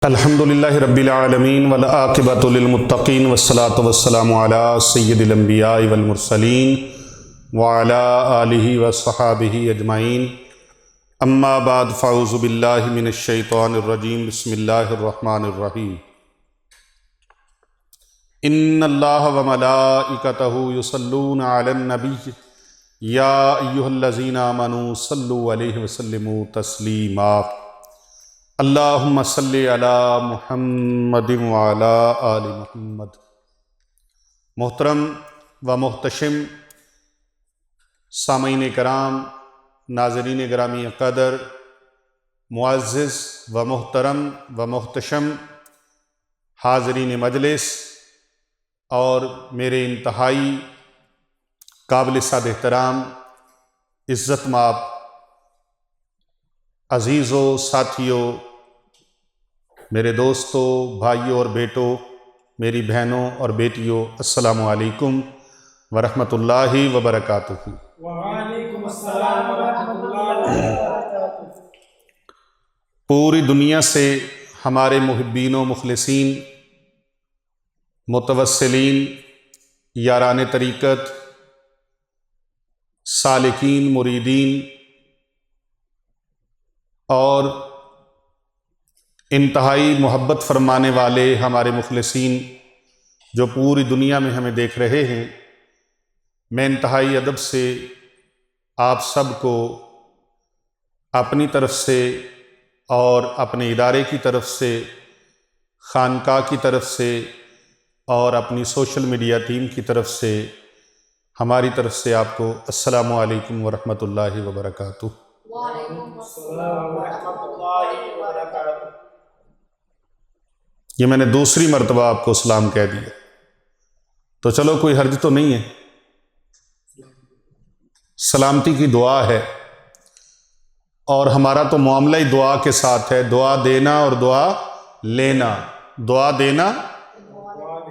الحمدللہ رب العالمین والعاقبۃ للمتقین والصلاۃ والسلام علی سید الانبیاء والمرسلین وعلی آلہ وصحابہ اجمعین اما بعد فاعوذ باللہ من الشیطان الرجیم بسم اللہ الرحمن الرحیم ان اللہ وملائکتہ یصلون علی النبی یا ایھا الذین آمنوا صلوا علیہ وسلموا تسلیما اللہم صلی علی محمد وعلی آل محمد۔ محترم و محتشم سامعین کرام، ناظرین گرامی قدر، معزز و محترم و محتشم حاضرین مجلس اور میرے انتہائی قابل صد احترام عزت مآب عزیزوں، ساتھیوں، میرے دوستوں، بھائیوں اور بیٹوں، میری بہنوں اور بیٹیوں، السلام علیکم ورحمۃ اللہ وبرکاتہ۔ وعلیکم السلام ورحمۃ اللہ وبرکاتہ۔ پوری دنیا سے ہمارے محبین و مخلصین، متوسلین، یاران طریقت، سالکین، مریدین اور انتہائی محبت فرمانے والے ہمارے مخلصین جو پوری دنیا میں ہمیں دیکھ رہے ہیں، میں انتہائی ادب سے آپ سب کو اپنی طرف سے اور اپنے ادارے کی طرف سے، خانقاہ کی طرف سے اور اپنی سوشل میڈیا ٹیم کی طرف سے، ہماری طرف سے آپ کو السلام علیکم ورحمۃ اللہ وبرکاتہ۔ وعلیکم السلام ورحمۃ اللہ وبرکاتہ۔ یہ میں نے دوسری مرتبہ آپ کو سلام کہہ دیا، تو چلو کوئی حرج تو نہیں ہے، سلامتی کی دعا ہے اور ہمارا تو معاملہ ہی دعا کے ساتھ ہے، دعا دینا اور دعا لینا، دعا دینا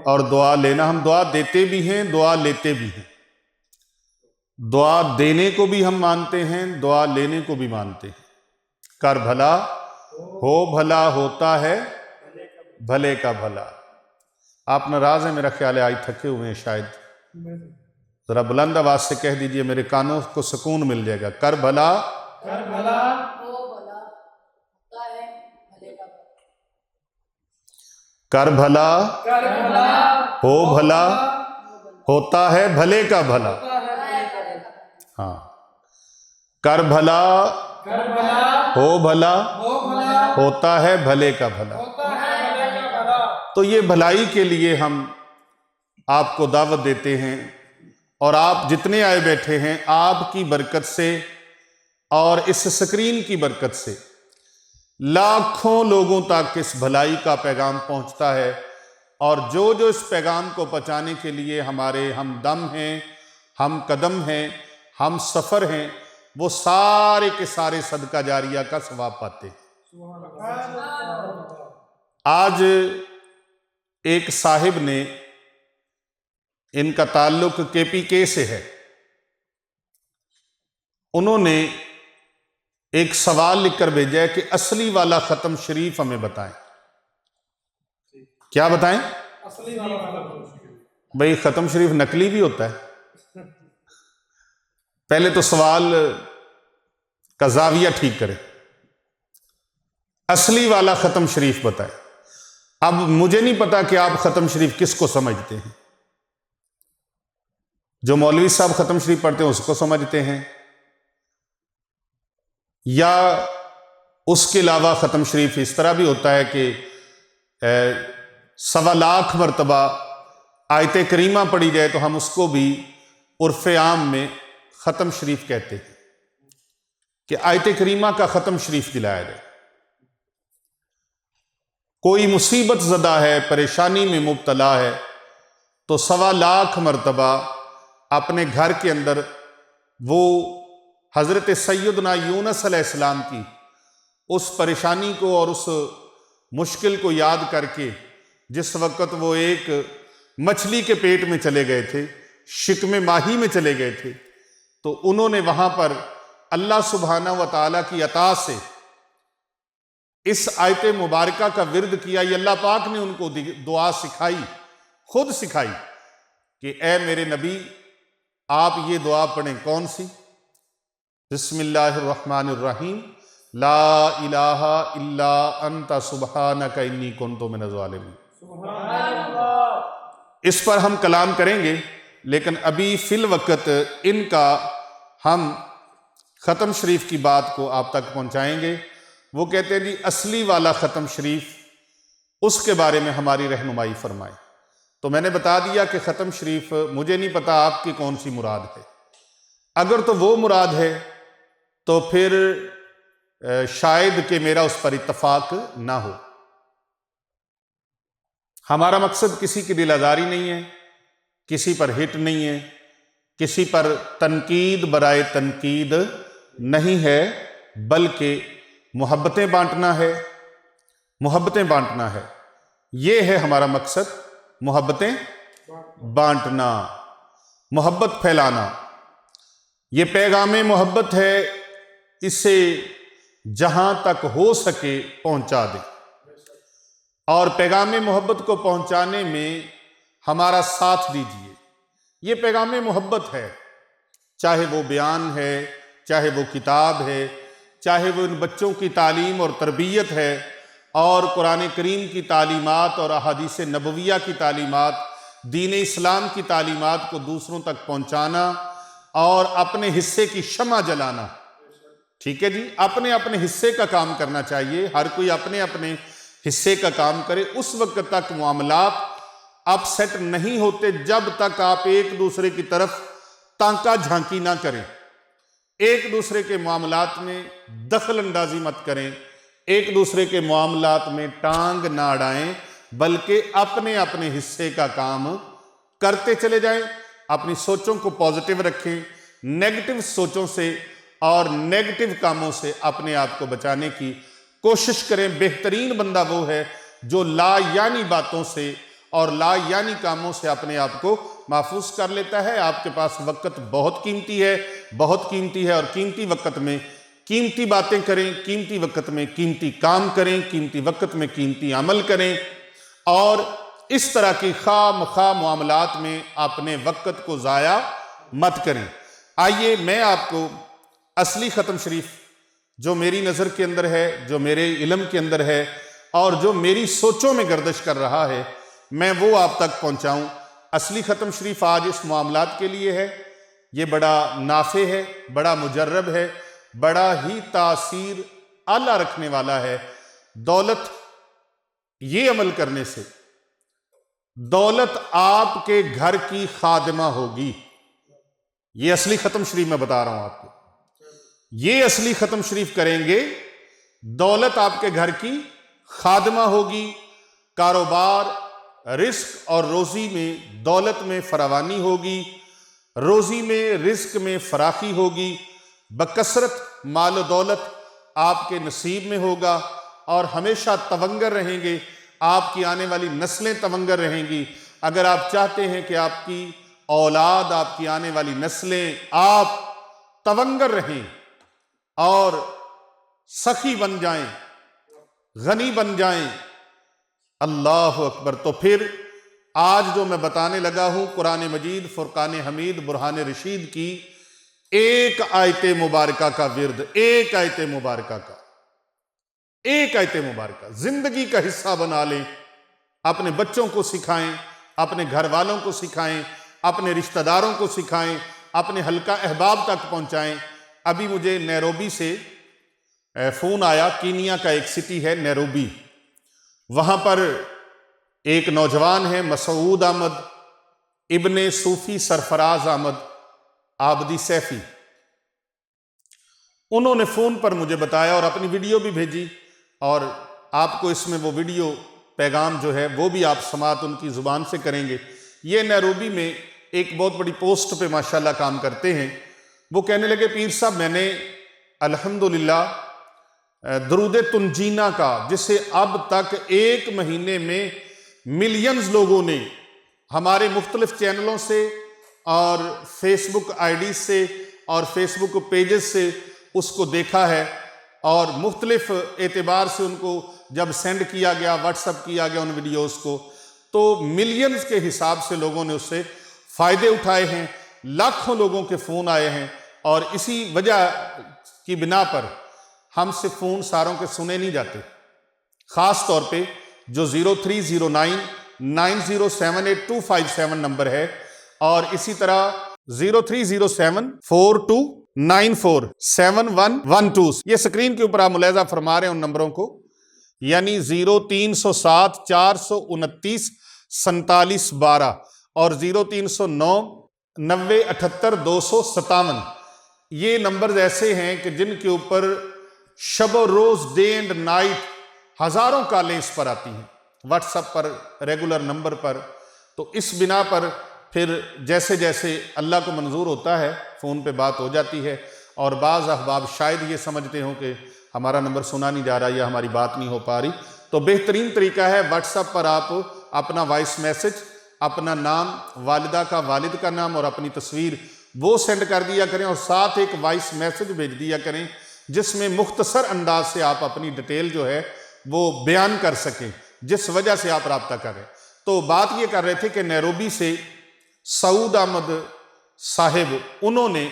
اور دعا لینا۔ ہم دعا دیتے بھی ہیں، دعا لیتے بھی ہیں، دعا دینے کو بھی ہم مانتے ہیں، دعا لینے کو بھی مانتے ہیں۔ کر بھلا ہو بھلا ہوتا ہے بھلے کا بھلا۔ آپ ناراض ہیں میرا خیال ہے، آج تھکے ہوئے ہیں شاید، ذرا بلند آواز سے کہہ دیجئے، میرے کانوں کو سکون مل جائے گا۔ کر بھلا کر بھلا ہو بھلا ہوتا ہے بھلے کا بھلا۔ کر بھلا کر بھلا ہو بھلا ہوتا ہے بھلے کا بھلا۔ ہوتا ہے بھلے کا بھلا۔ ہاں، کر بھلا کر بھلا ہو بھلا ہو بھلا ہوتا ہے بھلے کا بھلا۔ ہوتا ہے بھلے کا بھلا۔ تو یہ بھلائی کے لیے ہم آپ کو دعوت دیتے ہیں، اور آپ جتنے آئے بیٹھے ہیں، آپ کی برکت سے اور اس سکرین کی برکت سے لاکھوں لوگوں تک اس بھلائی کا پیغام پہنچتا ہے، اور جو اس پیغام کو پہنچانے کے لیے ہمارے ہم دم ہیں، ہم قدم ہیں، ہم سفر ہیں، وہ سارے کے سارے صدقہ جاریہ کا ثواب پاتے ہیں۔ آج ایک صاحب نے، ان کا تعلق KPK سے ہے، انہوں نے ایک سوال لکھ کر بھیجا ہے کہ اصلی والا ختم شریف ہمیں بتائیں۔ کیا بتائیں؟ اصلی والا بھئی ختم شریف نقلی بھی ہوتا ہے؟ پہلے تو سوال کا زاویہ ٹھیک کریں، اصلی والا ختم شریف بتائیں۔ اب مجھے نہیں پتا کہ آپ ختم شریف کس کو سمجھتے ہیں، جو مولوی صاحب ختم شریف پڑھتے ہیں اس کو سمجھتے ہیں، یا اس کے علاوہ ختم شریف اس طرح بھی ہوتا ہے کہ 1.25 لاکھ مرتبہ آیت کریمہ پڑھی جائے تو ہم اس کو بھی عرف عام میں ختم شریف کہتے ہیں، کہ آیت کریمہ کا ختم شریف دلایا جائے۔ کوئی مصیبت زدہ ہے، پریشانی میں مبتلا ہے، تو 1.25 لاکھ مرتبہ اپنے گھر کے اندر وہ حضرت سیدنا یونس علیہ السلام کی اس پریشانی کو اور اس مشکل کو یاد کر کے، جس وقت وہ ایک مچھلی کے پیٹ میں چلے گئے تھے، شکم ماہی میں چلے گئے تھے، تو انہوں نے وہاں پر اللہ سبحانہ و تعالیٰ کی عطا سے اس آیت مبارکہ کا ورد کیا، یہ اللہ پاک نے ان کو دعا سکھائی، خود سکھائی کہ اے میرے نبی آپ یہ دعا پڑھیں۔ کون سی؟ بسم اللہ الرحمن الرحیم، لا الہ الا انت سبحانک انی کنت من الظالمین۔ سبحان اللہ۔ اس پر ہم کلام کریں گے، لیکن ابھی فی الوقت ان کا ہم ختم شریف کی بات کو آپ تک پہنچائیں گے۔ وہ کہتے ہیں جی اصلی والا ختم شریف، اس کے بارے میں ہماری رہنمائی فرمائیں۔ تو میں نے بتا دیا کہ ختم شریف مجھے نہیں پتا آپ کی کون سی مراد ہے۔ اگر تو وہ مراد ہے تو پھر شاید کہ میرا اس پر اتفاق نہ ہو۔ ہمارا مقصد کسی کی دل آزاری نہیں ہے، کسی پر ہٹ نہیں ہے، کسی پر تنقید برائے تنقید نہیں ہے، بلکہ محبتیں بانٹنا ہے، محبتیں بانٹنا ہے۔ یہ ہے ہمارا مقصد، محبتیں بانٹنا، محبت پھیلانا۔ یہ پیغام محبت ہے، اسے جہاں تک ہو سکے پہنچا دیں، اور پیغام محبت کو پہنچانے میں ہمارا ساتھ دیجیے۔ یہ پیغام محبت ہے، چاہے وہ بیان ہے، چاہے وہ کتاب ہے، چاہے وہ ان بچوں کی تعلیم اور تربیت ہے، اور قرآن کریم کی تعلیمات اور احادیث نبویہ کی تعلیمات، دین اسلام کی تعلیمات کو دوسروں تک پہنچانا اور اپنے حصے کی شمع جلانا۔ ٹھیک ہے جی، اپنے اپنے حصے کا کام کرنا چاہیے، ہر کوئی اپنے اپنے حصے کا کام کرے۔ اس وقت تک معاملات اپ سیٹ نہیں ہوتے جب تک آپ ایک دوسرے کی طرف تانکا جھانکی نہ کریں، ایک دوسرے کے معاملات میں دخل اندازی مت کریں، ایک دوسرے کے معاملات میں ٹانگ نہ اڑائیں، بلکہ اپنے اپنے حصے کا کام کرتے چلے جائیں۔ اپنی سوچوں کو پازیٹیو رکھیں، نیگیٹو سوچوں سے اور نیگیٹو کاموں سے اپنے آپ کو بچانے کی کوشش کریں۔ بہترین بندہ وہ ہے جو لا یعنی باتوں سے اور لا یعنی کاموں سے اپنے آپ کو محفوظ کر لیتا ہے۔ آپ کے پاس وقت بہت قیمتی ہے، بہت قیمتی ہے، اور قیمتی وقت میں قیمتی باتیں کریں، قیمتی وقت میں قیمتی کام کریں، قیمتی وقت میں قیمتی عمل کریں، اور اس طرح کی خواہ مخواہ معاملات میں اپنے وقت کو ضائع مت کریں۔ آئیے میں آپ کو اصلی ختم شریف جو میری نظر کے اندر ہے، جو میرے علم کے اندر ہے، اور جو میری سوچوں میں گردش کر رہا ہے، میں وہ آپ تک پہنچاؤں۔ اصلی ختم شریف آج اس معاملات کے لیے ہے۔ یہ بڑا نافع ہے، بڑا مجرب ہے، بڑا ہی تاثیر اعلیٰ رکھنے والا ہے۔ دولت یہ عمل کرنے سے دولت آپ کے گھر کی خادمہ ہوگی۔ یہ اصلی ختم شریف میں بتا رہا ہوں آپ کو، یہ اصلی ختم شریف کریں گے، دولت آپ کے گھر کی خادمہ ہوگی، کاروبار، رزق اور روزی میں، دولت میں فراوانی ہوگی، روزی میں، رزق میں فراخی ہوگی، بکثرت مال و دولت آپ کے نصیب میں ہوگا، اور ہمیشہ تونگر رہیں گے، آپ کی آنے والی نسلیں تونگر رہیں گی۔ اگر آپ چاہتے ہیں کہ آپ کی اولاد، آپ کی آنے والی نسلیں، آپ تونگر رہیں اور سخی بن جائیں، غنی بن جائیں، اللہ اکبر، تو پھر آج جو میں بتانے لگا ہوں قرآن مجید، فرقان حمید، برہان رشید کی ایک آیت مبارکہ کا ورد، ایک آیت مبارکہ کا، ایک آیت مبارکہ زندگی کا حصہ بنا لیں، اپنے بچوں کو سکھائیں، اپنے گھر والوں کو سکھائیں، اپنے رشتہ داروں کو سکھائیں، اپنے حلقہ احباب تک پہنچائیں۔ ابھی مجھے نیروبی سے فون آیا، کینیا کا ایک سٹی ہے نیروبی، وہاں پر ایک نوجوان ہے مسعود احمد ابن صوفی سرفراز احمد آبدی سیفی، انہوں نے فون پر مجھے بتایا اور اپنی ویڈیو بھی بھیجی، اور آپ کو اس میں وہ ویڈیو پیغام جو ہے وہ بھی آپ سماعت ان کی زبان سے کریں گے۔ یہ نیروبی میں ایک بہت بڑی پوسٹ پہ ماشاءاللہ کام کرتے ہیں۔ وہ کہنے لگے پیر صاحب میں نے الحمدللہ درود تنجینہ کا، جسے اب تک ایک مہینے میں ملینز لوگوں نے ہمارے مختلف چینلوں سے اور فیس بک آئی ڈی سے اور فیس بک پیجز سے اس کو دیکھا ہے، اور مختلف اعتبار سے ان کو جب سینڈ کیا گیا، واٹس اپ کیا گیا ان ویڈیوز کو، تو ملینز کے حساب سے لوگوں نے اس سے فائدے اٹھائے ہیں، لاکھوں لوگوں کے فون آئے ہیں، اور اسی وجہ کی بنا پر ہم سے فون ساروں کے سنے نہیں جاتے، خاص طور پہ جو 0309907827 نمبر ہے، اور اسی طرح 030742947112 یہ سکرین کے اوپر آپ ملاحظہ فرما رہے ہیں ان نمبروں کو، یعنی 030742944712 اور 030990788257 یہ نمبرز ایسے ہیں کہ جن کے اوپر شب و روز ڈے اینڈ نائٹ ہزاروں کالیں اس پر آتی ہیں، واٹس اپ پر، ریگولر نمبر پر۔ تو اس بنا پر پھر جیسے جیسے اللہ کو منظور ہوتا ہے فون پہ بات ہو جاتی ہے، اور بعض احباب شاید یہ سمجھتے ہوں کہ ہمارا نمبر سنا نہیں جا رہا یا ہماری بات نہیں ہو پا رہی، تو بہترین طریقہ ہے واٹس اپ پر آپ اپنا وائس میسج، اپنا نام، والدہ کا، والد کا نام اور اپنی تصویر وہ سینڈ کر دیا کریں، اور ساتھ ایک وائس میسج بھیج دیا کریں جس میں مختصر انداز سے آپ اپنی ڈیٹیل جو ہے وہ بیان کر سکیں جس وجہ سے آپ رابطہ کر رہے ہیں۔ تو بات یہ کر رہے تھے کہ نیروبی سے سعود احمد صاحب انہوں نے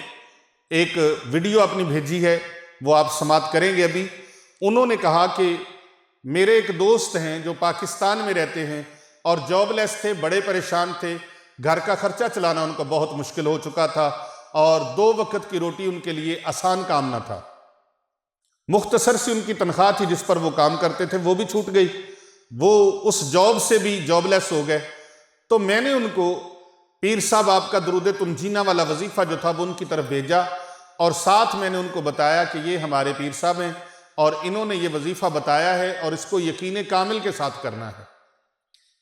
ایک ویڈیو اپنی بھیجی ہے، وہ آپ سماعت کریں گے ابھی۔ انہوں نے کہا کہ میرے ایک دوست ہیں جو پاکستان میں رہتے ہیں اور جاب لیس تھے، بڑے پریشان تھے، گھر کا خرچہ چلانا ان کو بہت مشکل ہو چکا تھا، اور 2 وقت کی روٹی ان کے لیے آسان کام نہ تھا، مختصر سی ان کی تنخواہ تھی جس پر وہ کام کرتے تھے، وہ بھی چھوٹ گئی، وہ اس جاب سے بھی جاب لیس ہو گئے۔ تو میں نے ان کو پیر صاحب آپ کا درود تنجینہ والا وظیفہ جو تھا وہ ان کی طرف بھیجا، اور ساتھ میں نے ان کو بتایا کہ یہ ہمارے پیر صاحب ہیں اور انہوں نے یہ وظیفہ بتایا ہے اور اس کو یقین کامل کے ساتھ کرنا ہے۔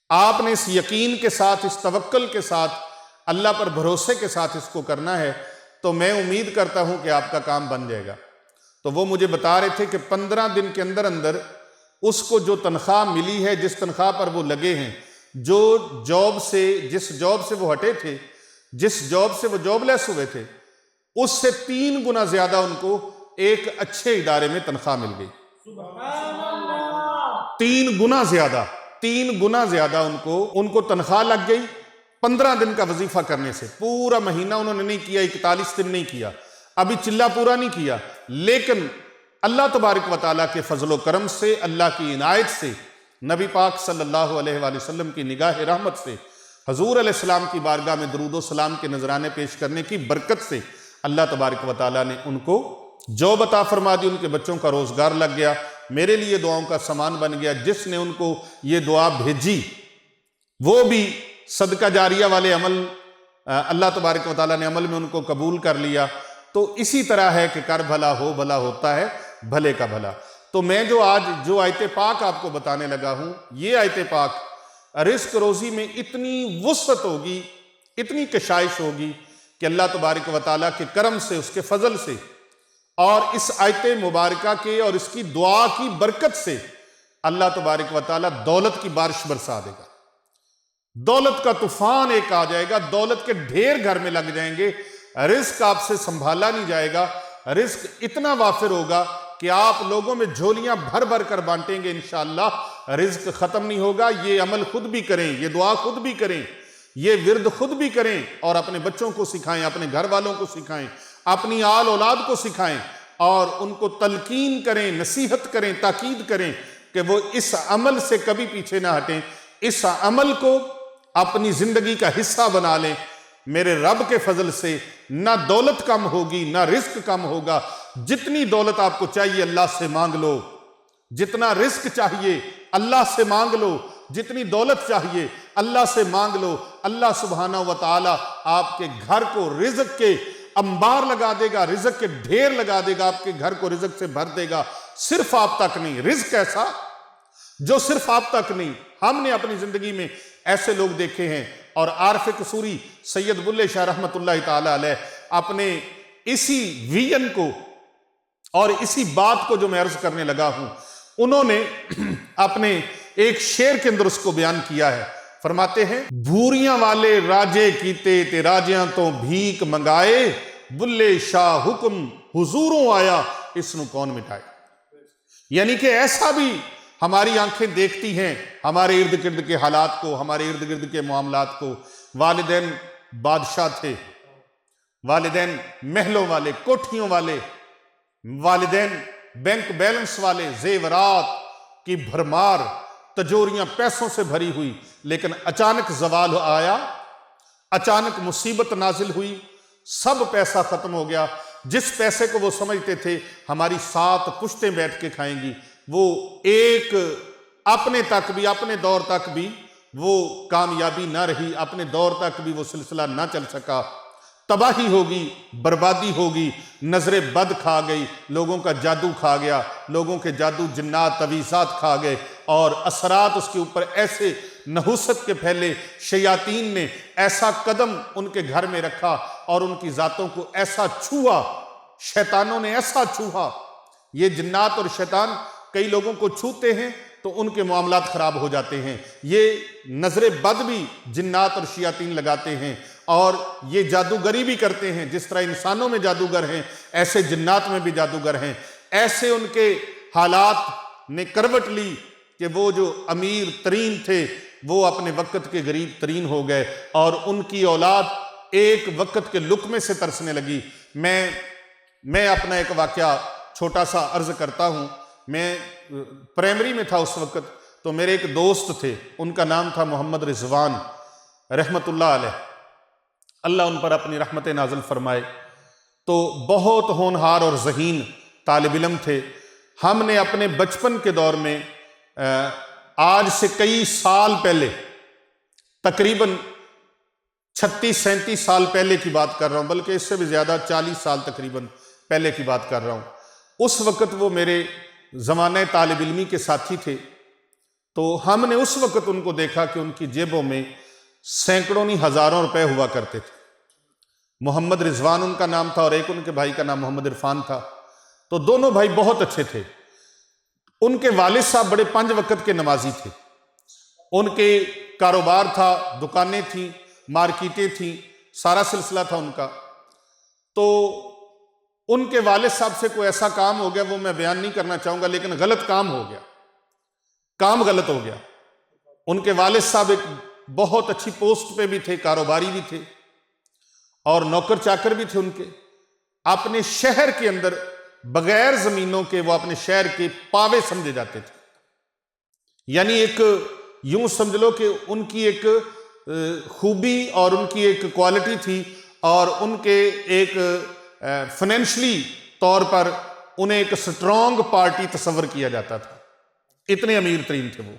آپ نے اس یقین کے ساتھ، اس توکل کے ساتھ، اللہ پر بھروسے کے ساتھ اس کو کرنا ہے، تو میں امید کرتا ہوں کہ آپ کا کام بن جائے گا۔ تو وہ مجھے بتا رہے تھے کہ 15 دن کے اندر اندر اس کو جو تنخواہ ملی ہے، جس تنخواہ پر وہ لگے ہیں، جس جاب سے وہ ہٹے تھے، جس جاب سے وہ جاب لیس ہوئے تھے، اس سے 3 گنا زیادہ ان کو ایک اچھے ادارے میں تنخواہ مل گئی۔ 3 گنا زیادہ ان کو تنخواہ لگ گئی 15 دن کا وظیفہ کرنے سے۔ پورا مہینہ انہوں نے نہیں کیا، 41 دن نہیں کیا، ابھی چلہ پورا نہیں کیا، لیکن اللہ تبارک و تعالیٰ کے فضل و کرم سے، اللہ کی عنایت سے، نبی پاک صلی اللہ علیہ وآلہ وسلم کی نگاہ رحمت سے، حضور علیہ السلام کی بارگاہ میں درود و سلام کے نذرانے پیش کرنے کی برکت سے اللہ تبارک و تعالیٰ نے ان کو جاب عطا فرما دی، ان کے بچوں کا روزگار لگ گیا، میرے لیے دعاؤں کا سامان بن گیا۔ جس نے ان کو یہ دعا بھیجی وہ بھی صدقہ جاریہ والے عمل اللہ تبارک و تعالیٰ نے عمل میں ان کو قبول کر لیا۔ تو اسی طرح ہے کہ کر بھلا ہو بھلا ہوتا ہے بھلے کا بھلا۔ تو میں آج جو آیت پاک آپ کو بتانے لگا ہوں، یہ آیت پاک رزق روزی میں اتنی وسعت ہوگی، اتنی کشائش ہوگی کہ اللہ تبارک و تعالیٰ کے کرم سے، اس کے فضل سے، اور اس آیت مبارکہ کے اور اس کی دعا کی برکت سے اللہ تبارک و تعالیٰ دولت کی بارش برسا دے گا، دولت کا طوفان ایک آ جائے گا، دولت کے ڈھیر گھر میں لگ جائیں گے، رزق آپ سے سنبھالا نہیں جائے گا، رزق اتنا وافر ہوگا کہ آپ لوگوں میں جھولیاں بھر بھر کر بانٹیں گے انشاءاللہ، رزق ختم نہیں ہوگا۔ یہ عمل خود بھی کریں، یہ دعا خود بھی کریں، یہ ورد خود بھی کریں، اور اپنے بچوں کو سکھائیں، اپنے گھر والوں کو سکھائیں، اپنی آل اولاد کو سکھائیں، اور ان کو تلقین کریں، نصیحت کریں، تاکید کریں کہ وہ اس عمل سے کبھی پیچھے نہ ہٹیں، اس عمل کو اپنی زندگی کا حصہ بنا لیں۔ میرے رب کے فضل سے نہ دولت کم ہوگی، نہ رزق کم ہوگا۔ جتنی دولت آپ کو چاہیے اللہ سے مانگ لو، جتنا رزق چاہیے اللہ سے مانگ لو، جتنی دولت چاہیے اللہ سے مانگ لو۔ اللہ سبحانہ و تعالی آپ کے گھر کو رزق کے انبار لگا دے گا، رزق کے ڈھیر لگا دے گا، آپ کے گھر کو رزق سے بھر دے گا۔ صرف آپ تک نہیں، رزق ایسا جو صرف آپ تک نہیں۔ ہم نے اپنی زندگی میں ایسے لوگ دیکھے ہیں، اور عارف قصوری سید بلے شاہ رحمۃ اللہ تعالی علیہ اپنے اسی ویژن کو اور اسی بات کو جو میں عرض کرنے لگا ہوں، انہوں نے اپنے ایک شعر کے اندر اس کو بیان کیا ہے۔ فرماتے ہیں، بھوریاں والے راجے کیتے تے راجیاں تو بھیک منگائے، بلے شاہ حکم حضوروں آیا، اس نو کون مٹائے۔ یعنی کہ ایسا بھی ہماری آنکھیں دیکھتی ہیں ہمارے ارد گرد کے حالات کو، ہمارے ارد گرد کے معاملات کو۔ والدین بادشاہ تھے، والدین محلوں والے، کوٹھیوں والے، والدین بینک بیلنس والے، زیورات کی بھرمار، تجوریاں پیسوں سے بھری ہوئی، لیکن اچانک زوال آیا، اچانک مصیبت نازل ہوئی، سب پیسہ ختم ہو گیا۔ جس پیسے کو وہ سمجھتے تھے ہماری 7 پشتیں بیٹھ کے کھائیں گی، وہ ایک اپنے تک بھی، اپنے دور تک بھی وہ کامیابی نہ رہی، اپنے دور تک بھی وہ سلسلہ نہ چل سکا۔ تباہی ہوگی، بربادی ہوگی، نظر بد کھا گئی، لوگوں کا جادو کھا گیا، لوگوں کے جادو، جنات، تعویذات کھا گئے، اور اثرات اس کے اوپر ایسے نحوست کے پھیلے، شیاطین نے ایسا قدم ان کے گھر میں رکھا اور ان کی ذاتوں کو ایسا چھوا، شیطانوں نے ایسا چھوا۔ یہ جنات اور شیطان کئی لوگوں کو چھوتے ہیں تو ان کے معاملات خراب ہو جاتے ہیں۔ یہ نظر بد بھی جنات اور شیاطین لگاتے ہیں، اور یہ جادوگری بھی کرتے ہیں۔ جس طرح انسانوں میں جادوگر ہیں، ایسے جنات میں بھی جادوگر ہیں۔ ایسے ان کے حالات نے کروٹ لی کہ وہ جو امیر ترین تھے وہ اپنے وقت کے غریب ترین ہو گئے، اور ان کی اولاد ایک وقت کے لقمے سے ترسنے لگی۔ میں اپنا ایک واقعہ چھوٹا سا عرض کرتا ہوں۔ میں پرائمری میں تھا اس وقت، تو میرے ایک دوست تھے، ان کا نام تھا محمد رضوان رحمت اللہ علیہ، اللہ ان پر اپنی رحمت نازل فرمائے۔ تو بہت ہونہار اور ذہین طالب علم تھے۔ ہم نے اپنے بچپن کے دور میں، آج سے کئی سال پہلے، تقریباً 36-37 سال پہلے کی بات کر رہا ہوں، بلکہ اس سے بھی زیادہ، 40 سال تقریباً پہلے کی بات کر رہا ہوں۔ اس وقت وہ میرے زمانہ طالب علمی کے ساتھی تھے، تو ہم نے اس وقت ان کو دیکھا کہ ان کی جیبوں میں سینکڑوں نہیں ہزاروں روپے ہوا کرتے تھے۔ محمد رضوان ان کا نام تھا، اور ایک ان کے بھائی کا نام محمد عرفان تھا۔ تو دونوں بھائی بہت اچھے تھے۔ ان کے والد صاحب بڑے 5 وقت کے نمازی تھے۔ ان کے کاروبار تھا، دکانیں تھیں، مارکیٹیں تھیں، سارا سلسلہ تھا ان کا۔ تو ان کے والد صاحب سے کوئی ایسا کام ہو گیا، وہ میں بیان نہیں کرنا چاہوں گا، لیکن غلط کام ہو گیا، کام غلط ہو گیا۔ ان کے والد صاحب ایک بہت اچھی پوسٹ پہ بھی تھے، کاروباری بھی تھے، اور نوکر چاکر بھی تھے ان کے۔ اپنے شہر کے اندر بغیر زمینوں کے وہ اپنے شہر کے پاوے سمجھے جاتے تھے۔ یعنی ایک یوں سمجھ لو کہ ان کی ایک خوبی اور ان کی ایک کوالٹی تھی، اور ان کے ایک فائنینشلی طور پر انہیں ایک سٹرونگ پارٹی تصور کیا جاتا تھا، اتنے امیر ترین تھے وہ۔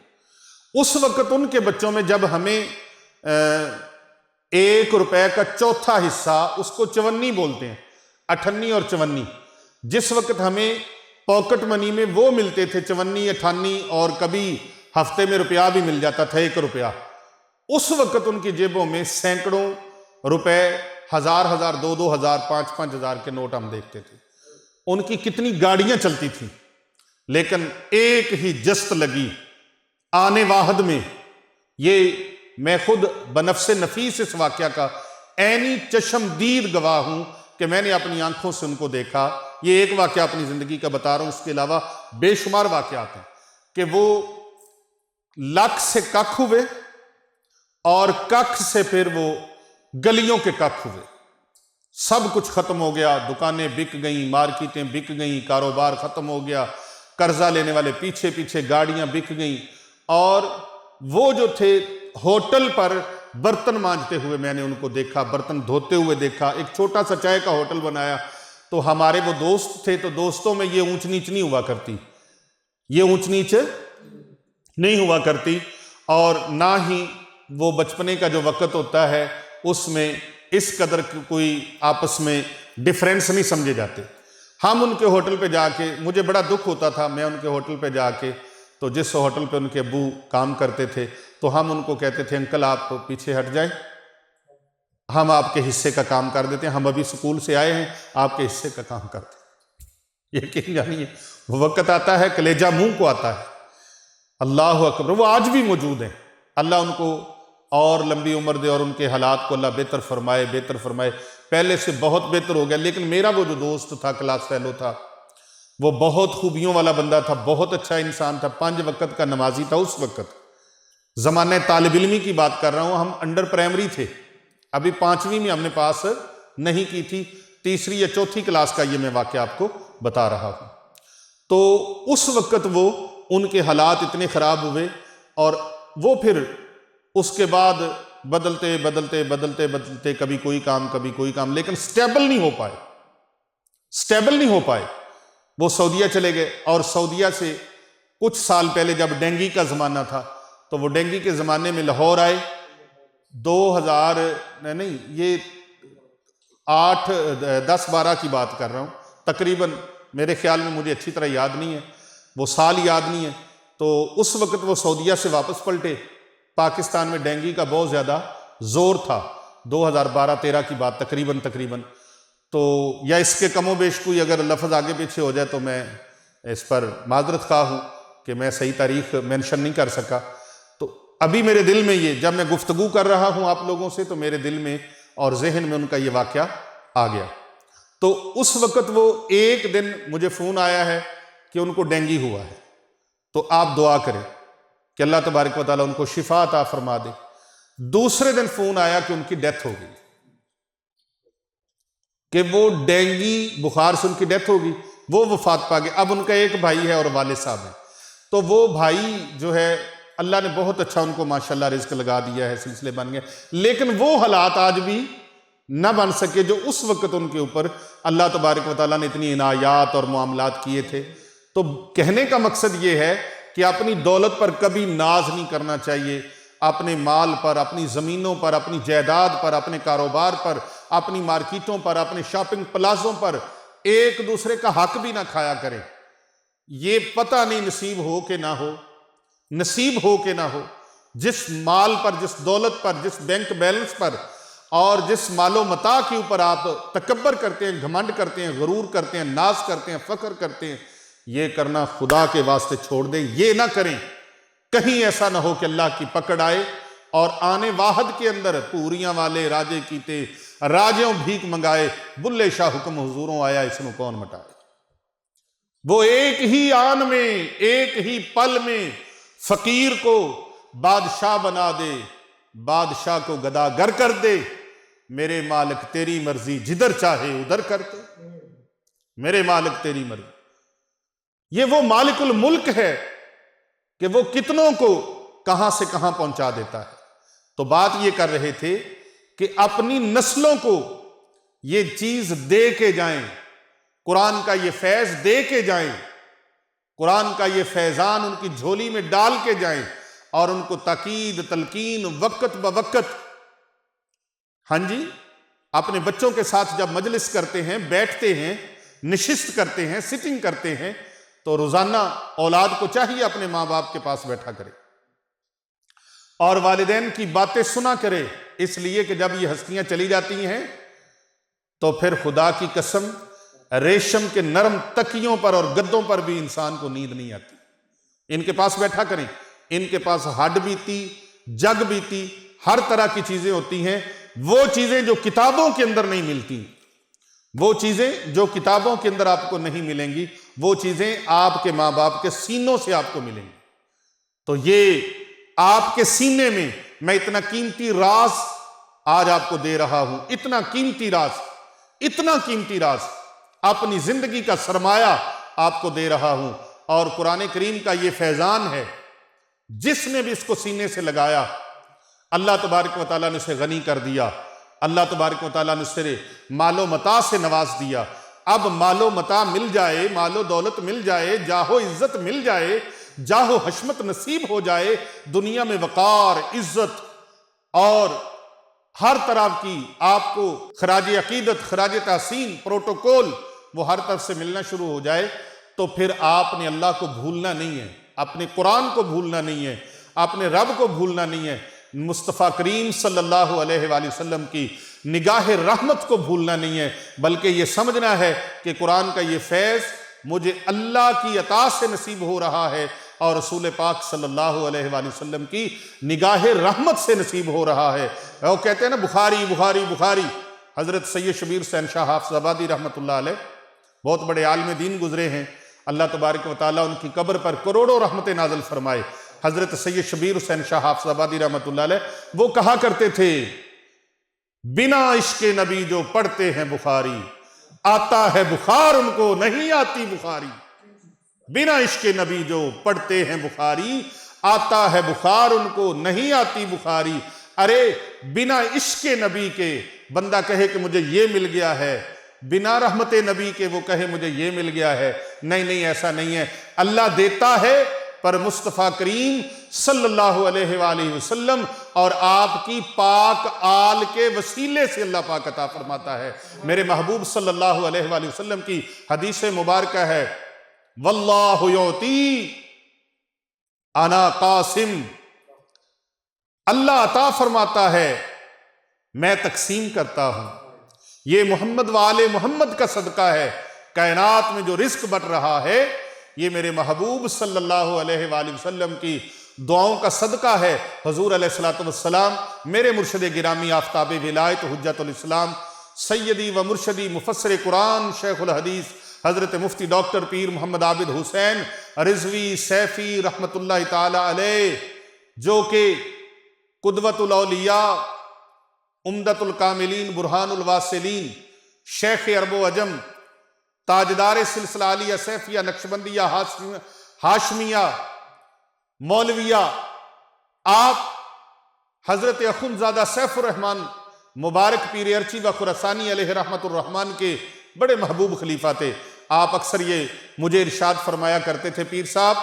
اس وقت ان کے بچوں میں جب ہمیں 1 روپے کا چوتھا حصہ، اس کو چونی بولتے ہیں، 58 اور 54، جس وقت ہمیں پاکٹ منی میں وہ ملتے تھے 54 58، اور کبھی ہفتے میں روپیہ بھی مل جاتا تھا 1 روپیہ، اس وقت ان کی جیبوں میں سینکڑوں روپے، 1000 2000 5000 کے نوٹ ہم دیکھتے تھے۔ ان کی کتنی گاڑیاں چلتی تھیں، لیکن ایک ہی جست لگی آنے واحد میں۔ یہ میں خود بنفس نفیس اس واقعہ کا عینی چشمدید گواہ ہوں کہ میں نے اپنی آنکھوں سے ان کو دیکھا۔ یہ ایک واقعہ اپنی زندگی کا بتا رہا ہوں، اس کے علاوہ بے شمار واقعات ہیں کہ وہ لاکھ سے ککھ ہوئے، اور ککھ سے پھر وہ گلیوں کے ککھ ہوئے۔ سب کچھ ختم ہو گیا، دکانیں بک گئیں، مارکیٹیں بک گئیں، کاروبار ختم ہو گیا، قرضہ لینے والے پیچھے پیچھے، گاڑیاں بک گئیں۔ اور وہ جو تھے ہوٹل پر برتن مانجتے ہوئے میں نے ان کو دیکھا، برتن دھوتے ہوئے دیکھا۔ ایک چھوٹا سا چائے کا ہوٹل بنایا، تو ہمارے وہ دوست تھے، تو دوستوں میں یہ اونچ نیچ نہیں ہوا کرتی، یہ اونچ نیچ نہیں ہوا کرتی، اور نہ ہی وہ بچپنے کا جو وقت ہوتا ہے اس میں اس قدر کوئی آپس میں ڈیفرنس نہیں سمجھے جاتے۔ ہم ان کے ہوٹل پہ جا کے، مجھے بڑا دکھ ہوتا تھا، میں ان کے ہوٹل پہ جا کے، تو جس ہوٹل پہ ان کے ابو کام کرتے تھے، تو ہم ان کو کہتے تھے انکل آپ پیچھے ہٹ جائیں، ہم آپ کے حصے کا کام کر دیتے ہیں، ہم ابھی سکول سے آئے ہیں، آپ کے حصے کا کام کرتے ہیں۔ یقین جانیے وہ وقت آتا ہے کلیجہ منہ کو آتا ہے۔ اللہ اکبر، وہ آج بھی موجود ہیں، اللہ ان کو اور لمبی عمر دے، اور ان کے حالات کو اللہ بہتر فرمائے، بہتر فرمائے، پہلے سے بہت بہتر ہو گیا۔ لیکن میرا وہ جو دوست تھا، کلاس فیلو تھا، وہ بہت خوبیوں والا بندہ تھا، بہت اچھا انسان تھا، 5 وقت کا نمازی تھا اس وقت۔ زمانہ طالب علمی کی بات کر رہا ہوں، ہم انڈر پرائمری تھے، ابھی 5ویں میں ہم نے پاس نہیں کی تھی، 3 یا 4 کلاس کا یہ میں واقعہ آپ کو بتا رہا ہوں۔ تو اس وقت وہ ان کے حالات اتنے خراب ہوئے، اور وہ پھر اس کے بعد بدلتے بدلتے بدلتے بدلتے کبھی کوئی کام کبھی کوئی کام، لیکن سٹیبل نہیں ہو پائے۔ وہ سعودیہ چلے گئے، اور سعودیہ سے کچھ سال پہلے جب ڈینگی کا زمانہ تھا تو وہ ڈینگی کے زمانے میں لاہور آئے، 2000 نہیں، یہ 10-12 کی بات کر رہا ہوں تقریباً، میرے خیال میں، مجھے اچھی طرح یاد نہیں ہے، وہ سال یاد نہیں ہے۔ تو اس وقت وہ سعودیہ سے واپس پلٹے، پاکستان میں ڈینگی کا بہت زیادہ زور تھا، 2012-13 کی بات تقریباً۔ تو یا اس کے کم و بیش کوئی اگر لفظ آگے پیچھے ہو جائے تو میں اس پر معذرت خواہ ہوں کہ میں صحیح تاریخ مینشن نہیں کر سکا۔ تو ابھی میرے دل میں یہ، جب میں گفتگو کر رہا ہوں آپ لوگوں سے، تو میرے دل میں اور ذہن میں ان کا یہ واقعہ آ گیا۔ تو اس وقت وہ ایک دن مجھے فون آیا ہے کہ ان کو ڈینگی ہوا ہے، تو آپ دعا کریں کہ اللہ تبارک و تعالیٰ ان کو شفا عطا فرما دے۔ دوسرے دن فون آیا کہ ان کی ڈیتھ ہو گئی، کہ وہ ڈینگی بخار سے ان کی ڈیتھ ہوگی، وہ وفات پا گئے۔ اب ان کا ایک بھائی ہے اور والد صاحب ہیں، تو وہ بھائی جو ہے اللہ نے بہت اچھا ان کو ماشاءاللہ رزق لگا دیا ہے، سلسلے بن گئے، لیکن وہ حالات آج بھی نہ بن سکے جو اس وقت ان کے اوپر اللہ تبارک و تعالیٰ نے اتنی عنایات اور معاملات کیے تھے۔ تو کہنے کا مقصد یہ ہے کہ اپنی دولت پر کبھی ناز نہیں کرنا چاہیے، اپنے مال پر، اپنی زمینوں پر، اپنی جائیداد پر، اپنے کاروبار پر، اپنی مارکیٹوں پر، اپنے شاپنگ پلازوں پر ایک دوسرے کا حق بھی نہ کھایا کریں۔ یہ پتہ نہیں نصیب ہو کہ نہ ہو، جس مال پر، جس دولت پر، جس بینک بیلنس پر اور جس مال و متاع کے اوپر آپ تکبر کرتے ہیں، گھمنڈ کرتے ہیں، غرور کرتے ہیں، ناز کرتے ہیں، فخر کرتے ہیں، یہ کرنا خدا کے واسطے چھوڑ دیں، یہ نہ کریں۔ کہیں ایسا نہ ہو کہ اللہ کی پکڑ آئے اور آنے واحد کے اندر پوریاں والے راجے کیتے، راجوں بھیک منگائے، بلے شاہ حکم حضوروں آیا، اس میں کون مٹائے۔ وہ ایک ہی آن میں، ایک ہی پل میں فقیر کو بادشاہ بنا دے، بادشاہ کو گداگر کر دے۔ میرے مالک تیری مرضی، جدھر چاہے ادھر کرتے، میرے مالک تیری مرضی۔ یہ وہ مالک الملک ہے کہ وہ کتنوں کو کہاں سے کہاں پہنچا دیتا ہے۔ تو بات یہ کر رہے تھے کہ اپنی نسلوں کو یہ چیز دے کے جائیں، قرآن کا یہ فیض دے کے جائیں، قرآن کا یہ فیضان ان کی جھولی میں ڈال کے جائیں، اور ان کو تاکید، تلقین، وقت بوقت، ہاں جی، اپنے بچوں کے ساتھ جب مجلس کرتے ہیں، بیٹھتے ہیں، نشست کرتے ہیں، سٹنگ کرتے ہیں، تو روزانہ اولاد کو چاہیے اپنے ماں باپ کے پاس بیٹھا کرے اور والدین کی باتیں سنا کرے، اس لیے کہ جب یہ ہستیاں چلی جاتی ہیں تو پھر خدا کی قسم ریشم کے نرم تکیوں پر اور گدوں پر بھی انسان کو نیند نہیں آتی۔ ان کے پاس بیٹھا کریں، ان کے پاس ہڈ بیتی، جگ بیتی، ہر طرح کی چیزیں ہوتی ہیں، وہ چیزیں جو کتابوں کے اندر نہیں ملتی، وہ چیزیں جو کتابوں کے اندر آپ کو نہیں ملیں گی، وہ چیزیں آپ کے ماں باپ کے سینوں سے آپ کو ملیں گی۔ تو یہ آپ کے سینے میں میں اتنا قیمتی راز آج آپ کو دے رہا ہوں، اتنا قیمتی راز اپنی زندگی کا سرمایہ آپ کو دے رہا ہوں، اور قرآن کریم کا یہ فیضان ہے، جس نے بھی اس کو سینے سے لگایا اللہ تبارک و تعالیٰ نے اسے غنی کر دیا، اللہ تبارک و تعالیٰ نے اسے مال و متاع سے نواز دیا۔ اب مال و متاع مل جائے، مال و دولت مل جائے، جاہ و عزت مل جائے، جاہ و حشمت نصیب ہو جائے، دنیا میں وقار، عزت اور ہر طرح کی آپ کو خراج عقیدت، خراج تحسین، پروٹوکول وہ ہر طرف سے ملنا شروع ہو جائے، تو پھر آپ نے اللہ کو بھولنا نہیں ہے، اپنے قرآن کو بھولنا نہیں ہے، اپنے رب کو بھولنا نہیں ہے، مصطفیٰ کریم صلی اللہ علیہ وآلہ وسلم کی نگاہ رحمت کو بھولنا نہیں ہے، بلکہ یہ سمجھنا ہے کہ قرآن کا یہ فیض مجھے اللہ کی عطا سے نصیب ہو رہا ہے، اور رسول پاک صلی اللہ علیہ وآلہ وسلم کی نگاہ رحمت سے نصیب ہو رہا ہے۔ وہ کہتے ہیں نا بخاری، حضرت سید شبیر حسین شاہ حافظ آبادی رحمۃ اللہ علیہ بہت بڑے عالم دین گزرے ہیں، اللہ تبارک و تعالیٰ ان کی قبر پر کروڑوں رحمت نازل فرمائے۔ حضرت سید شبیر حسین شاہ حافظ آبادی رحمۃ اللہ علیہ وہ کہا کرتے تھے، بنا عشق نبی جو پڑھتے ہیں بخاری، آتا ہے بخار ان کو نہیں آتی بخاری۔ بنا عشق نبی جو پڑھتے ہیں بخاری، آتا ہے بخار ان کو نہیں آتی بخاری۔ ارے بنا عشق نبی کے بندہ کہے کہ مجھے یہ مل گیا ہے، بنا رحمت نبی کے وہ کہے مجھے یہ مل گیا ہے، نہیں ایسا نہیں ہے۔ اللہ دیتا ہے پر مصطفیٰ کریم صلی اللہ علیہ وآلہ وسلم اور آپ کی پاک آل کے وسیلے سے اللہ پاک عطا فرماتا ہے۔ میرے محبوب صلی اللہ علیہ وآلہ وسلم کی حدیث مبارکہ ہے، واللہ یعطی انا قاسم، اللہ عطا فرماتا ہے میں تقسیم کرتا ہوں۔ یہ محمد وآل محمد کا صدقہ ہے، کائنات میں جو رزق بٹ رہا ہے یہ میرے محبوب صلی اللہ علیہ وآلہ وسلم کی دعاؤں کا صدقہ ہے۔ حضور علیہ السلام میرے مرشد گرامی آفتاب ولایت حجت الاسلام سیدی و مرشدی مفسر قرآن شیخ الحدیث حضرت مفتی ڈاکٹر پیر محمد عابد حسین رضوی سیفی رحمت اللہ تعالی علیہ، جو کہ قدوۃ الاولیاء، عمدۃ الکاملین، برہان الواصلین، شیخ عرب و عجم، تاجدار سلسلہ عالیہ سیفیہ نقشبندیہ ہاشمیہ مولویہ، آپ حضرت اخندزادہ سیف الرحمن مبارک پیر ارچی و خراسانی علیہ رحمت الرحمن کے بڑے محبوب خلیفہ تھے۔ آپ اکثر یہ مجھے ارشاد فرمایا کرتے تھے، پیر صاحب،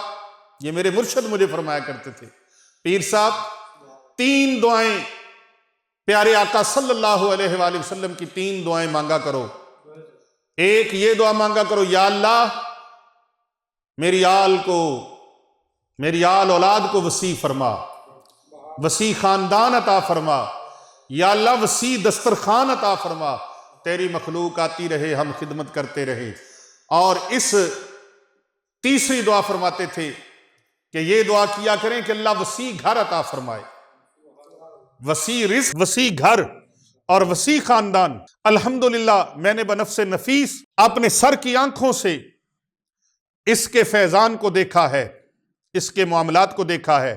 یہ میرے مرشد مجھے فرمایا کرتے تھے، پیر صاحب 3 دعائیں پیارے آقا صلی اللہ علیہ وآلہ وسلم کی 3 دعائیں مانگا کرو۔ ایک یہ دعا مانگا کرو، یا اللہ میری آل اولاد کو وسیع فرما، وسیع خاندان عطا فرما، یا اللہ وسیع دسترخوان عطا فرما، تیری مخلوق آتی رہے ہم خدمت کرتے رہے۔ اور اس تیسری دعا فرماتے تھے کہ یہ دعا کیا کریں کہ اللہ وسیع گھر عطا فرمائے، وسیع رزق، وسیع گھر اور وسیع خاندان۔ الحمدللہ میں نے بنفس نفیس اپنے سر کی آنکھوں سے اس کے فیضان کو دیکھا ہے، اس کے معاملات کو دیکھا ہے،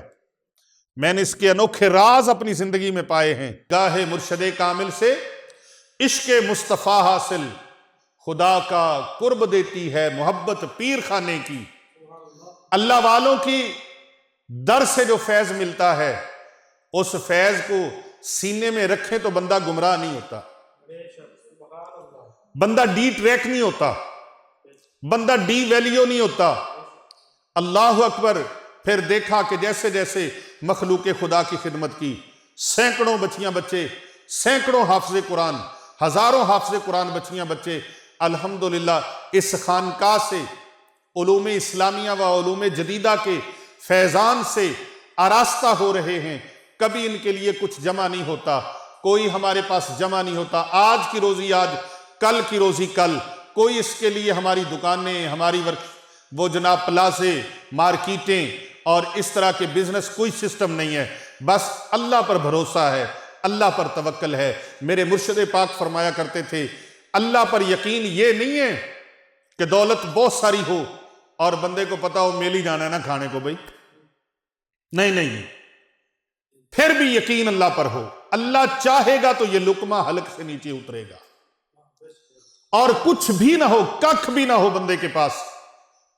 میں نے اس کے انوکھے راز اپنی زندگی میں پائے ہیں۔ گاہ مرشد کامل سے عشق مصطفیٰ حاصل، خدا کا قرب دیتی ہے محبت پیر خانے کی۔ اللہ والوں کی در سے جو فیض ملتا ہے اس فیض کو سینے میں رکھیں تو بندہ گمراہ نہیں ہوتا، بندہ ڈی ٹریک نہیں ہوتا، بندہ ڈی ویلیو نہیں ہوتا۔ اللہ اکبر۔ پھر دیکھا کہ جیسے جیسے مخلوق خدا کی خدمت کی، سینکڑوں بچیاں بچے، سینکڑوں حافظ قرآن، ہزاروں حافظ قرآن بچیاں بچے الحمدللہ اس خانقاہ سے علوم اسلامیہ و علوم جدیدہ کے فیضان سے آراستہ ہو رہے ہیں۔ کبھی ان کے لیے کچھ جمع نہیں ہوتا، کوئی ہمارے پاس جمع نہیں ہوتا، آج کی روزی آج، کل کی روزی کل، کوئی اس کے لیے ہماری دکانیں، ہماری وہ جناب پلازے، مارکیٹیں اور اس طرح کے بزنس کوئی سسٹم نہیں ہے، بس اللہ پر بھروسہ ہے، اللہ پر توکل ہے۔ میرے مرشد پاک فرمایا کرتے تھے، اللہ پر یقین یہ نہیں ہے کہ دولت بہت ساری ہو اور بندے کو پتا ہو میل ہی جانا ہے نا کھانے کو بھائی، نہیں، پھر بھی یقین اللہ پر ہو، اللہ چاہے گا تو یہ لقمہ حلق سے نیچے اترے گا، اور کچھ بھی نہ ہو، ککھ بھی نہ ہو بندے کے پاس،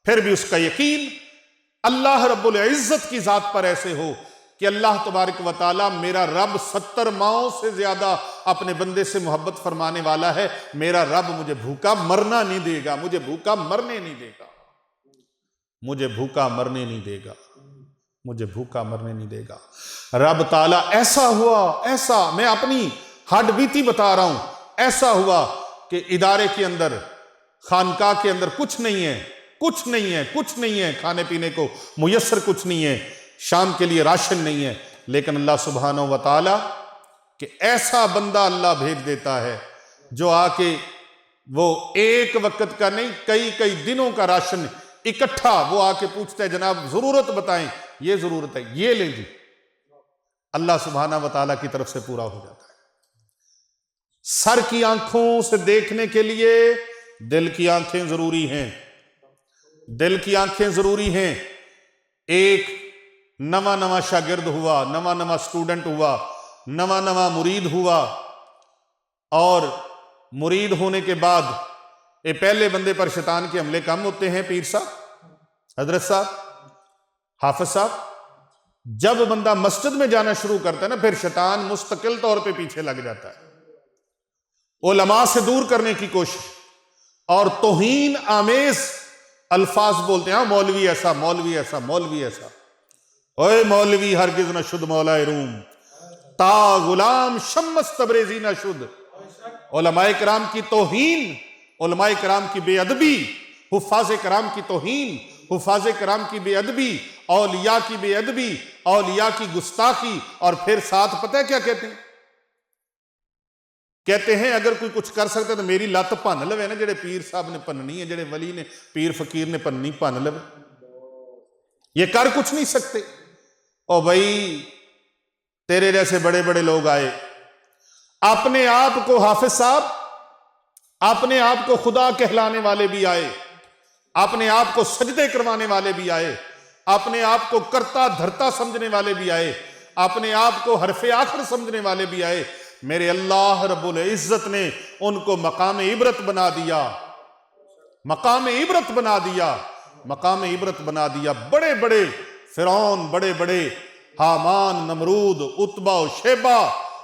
پھر بھی اس کا یقین اللہ رب العزت کی ذات پر ایسے ہو کہ اللہ تبارک و تعالی میرا رب 70 ماؤں سے زیادہ اپنے بندے سے محبت فرمانے والا ہے، میرا رب مجھے بھوکا مرنا نہیں دے گا، مجھے بھوکا مرنے نہیں دے گا، مجھے بھوکا مرنے نہیں دے گا، مجھے بھوکا مرنے نہیں دے گا۔ رب تعالی ایسا ہوا، ایسا میں اپنی ہڈ بیتی بتا رہا ہوں، ایسا ہوا کہ ادارے کے اندر، خانقاہ کے اندر کچھ نہیں ہے، کھانے پینے کو میسر کچھ نہیں ہے، شام کے لیے راشن نہیں ہے، لیکن اللہ سبحانہ و تعالی کہ ایسا بندہ اللہ بھیج دیتا ہے جو آ کے وہ ایک وقت کا نہیں کئی دنوں کا راشن اکٹھا وہ آ کے پوچھتا ہے، جناب ضرورت بتائیں، یہ ضرورت ہے، یہ لیں جی، اللہ سبحانہ و تعالیٰ کی طرف سے پورا ہو جاتا ہے۔ سر کی آنکھوں سے دیکھنے کے لیے دل کی آنکھیں ضروری ہیں، دل کی آنکھیں ضروری ہیں. ایک نواں شاگرد ہوا، نواں سٹوڈنٹ ہوا، نواں مرید ہوا، اور مرید ہونے کے بعد یہ پہلے بندے پر شیطان کے حملے کم ہوتے ہیں. پیر صاحب، حضرت صاحب، حافظ صاحب، جب بندہ مسجد میں جانا شروع کرتا ہے نا، پھر شیطان مستقل طور پہ پیچھے لگ جاتا ہے. علماء سے دور کرنے کی کوشش اور توہین آمیز الفاظ بولتے ہیں. مولوی ایسا، مولوی ایسا، مولوی ایسا. اوے مولوی ہرگز نہ شد مولا روم، تا غلام شمس تبریزی نہ شد. علماء کرام کی توہین، علماء کرام کی بے ادبی، حفاظ کرام کی توہین، حفاظ کرام کی بے ادبی، اولیاء کی بے ادبی، اولیاء کی گستاخی، اور پھر ساتھ پتہ ہے کیا کہتے ہیں؟ کہتے ہیں اگر کوئی کچھ کر سکتا ہے تو میری لت پن لوے نا، جڑے پیر صاحب نے پننی ہے، جڑے ولی نے، پیر فقیر نے پننی، پن لوے. یہ کر کچھ نہیں سکتے. او بھائی تیرے جیسے بڑے بڑے لوگ آئے، اپنے آپ کو حافظ صاحب، اپنے آپ کو خدا کہلانے والے بھی آئے، اپنے آپ کو سجدے کروانے والے بھی آئے، اپنے آپ کو کرتا دھرتا سمجھنے والے بھی آئے، اپنے آپ کو حرف آخر سمجھنے والے بھی آئے. میرے اللہ رب العزت نے ان کو مقام عبرت بنا دیا، مقام عبرت بنا دیا، مقام عبرت بنا دیا. بڑے بڑے فرعون، بڑے بڑے حامان، نمرود، عتبہ و شیبہ،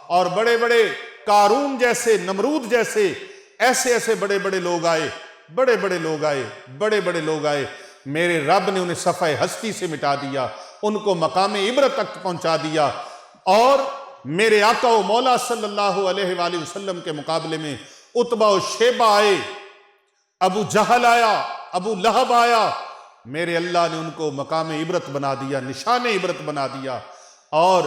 اور بڑے بڑے قارون جیسے، نمرود جیسے، ایسے ایسے بڑے بڑے لوگ آئے، بڑے بڑے لوگ آئے، بڑے بڑے لوگ آئے. میرے رب نے انہیں صفحہ ہستی سے مٹا دیا، ان کو مقام عبرت تک پہنچا دیا. اور میرے آقا و مولا صلی اللہ علیہ وآلہ وسلم کے مقابلے میں عتبہ و شیبہ آئے، ابو جہل آیا، ابو لہب آیا. میرے اللہ نے ان کو مقام عبرت بنا دیا، نشان عبرت بنا دیا. اور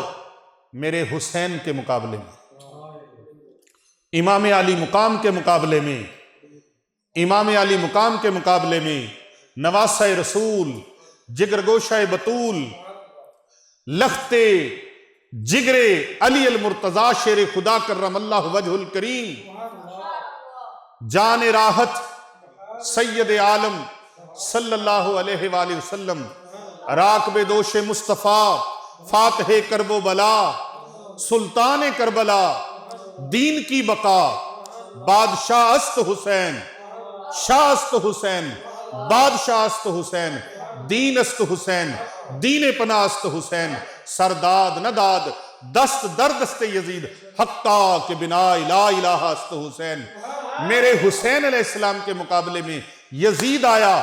میرے حسین کے مقابلے میں، امام علی مقام کے مقابلے میں، امام علی مقام کے مقابلے میں، نواسہ رسول، جگر گوشہ بطول، لخت جگر علی المرتضی شیر خدا کرم اللہ وجہ الکریم، جان راحت سید عالم صلی اللہ علیہ وآلہ وسلم، راکب دوش مصطفیٰ، فاتح کرب و بلا، سلطان کربلا، دین کی بقا، بادشاہ است حسین، شاہ است حسین، بادشاہ است حسین، دین است حسین، دین پناہ است حسین، سرداد نداد دست در دست یزید، حقا کے بنا لا الہ است حسین. میرے حسین علیہ السلام کے مقابلے میں یزید آیا،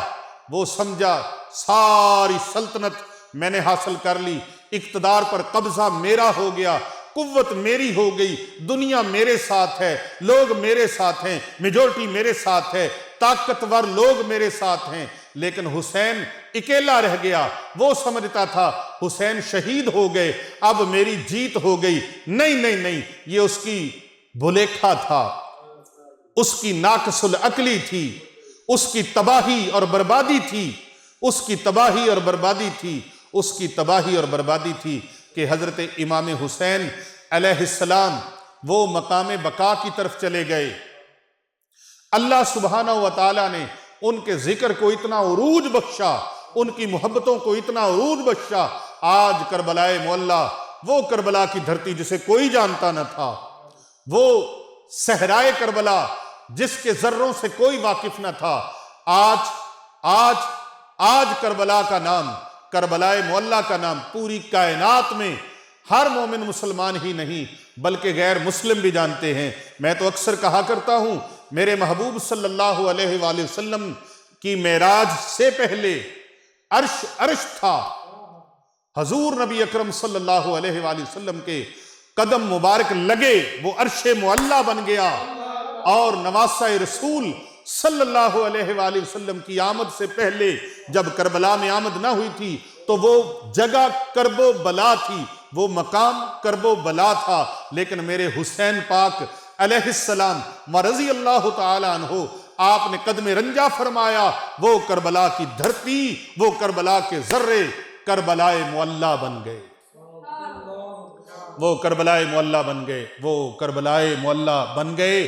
وہ سمجھا ساری سلطنت میں نے حاصل کر لی، اقتدار پر قبضہ میرا ہو گیا، قوت میری ہو گئی، دنیا میرے ساتھ ہے، لوگ میرے ساتھ ہیں، میجورٹی میرے ساتھ ہے، طاقتور لوگ میرے ساتھ ہیں. لیکن حسین اکیلا رہ گیا. وہ سمجھتا تھا حسین شہید ہو گئے، اب میری جیت ہو گئی. نہیں نہیں نہیں، یہ اس کی بھلیکھا تھا، اس کی ناقص العقلی تھی، اس کی تباہی اور بربادی تھی، اس کی تباہی اور بربادی تھی، اس کی تباہی اور بربادی تھی کہ حضرت امام حسین علیہ السلام وہ مقام بقا کی طرف چلے گئے. اللہ سبحانہ و تعالیٰ نے ان کے ذکر کو اتنا عروج بخشا، ان کی محبتوں کو اتنا عروج بخشا. آج کربلا معلیٰ، وہ کربلا کی دھرتی جسے کوئی جانتا نہ تھا، وہ صحرائے کربلا جس کے ذروں سے کوئی واقف نہ تھا، آج کربلا کا نام، کربلا معلیٰ کا نام پوری کائنات میں ہر مومن مسلمان ہی نہیں بلکہ غیر مسلم بھی جانتے ہیں. میں تو اکثر کہا کرتا ہوں، میرے محبوب صلی اللہ علیہ وآلہ وسلم کی معراج سے پہلے عرش تھا. حضور نبی اکرم صلی اللہ علیہ وآلہ وسلم کے قدم مبارک لگے وہ عرش معلیٰ بن گیا. اور نواسہ رسول صلی اللہ علیہ وآلہ وسلم کی آمد سے پہلے جب کربلا میں آمد نہ ہوئی تھی تو وہ جگہ کرب و بلا تھی، وہ مقام کرب و بلا تھا. لیکن میرے حسین پاک علیہ السلام ورضی اللہ تعالیٰ عنہ، آپ نے قدم رنجہ فرمایا، وہ کربلا کی دھرتی، وہ کربلا کے ذرے کربلا معلیٰ بن گئے، وہ کربلا معلیٰ بن گئے، وہ کربلا معلیٰ بن گئے.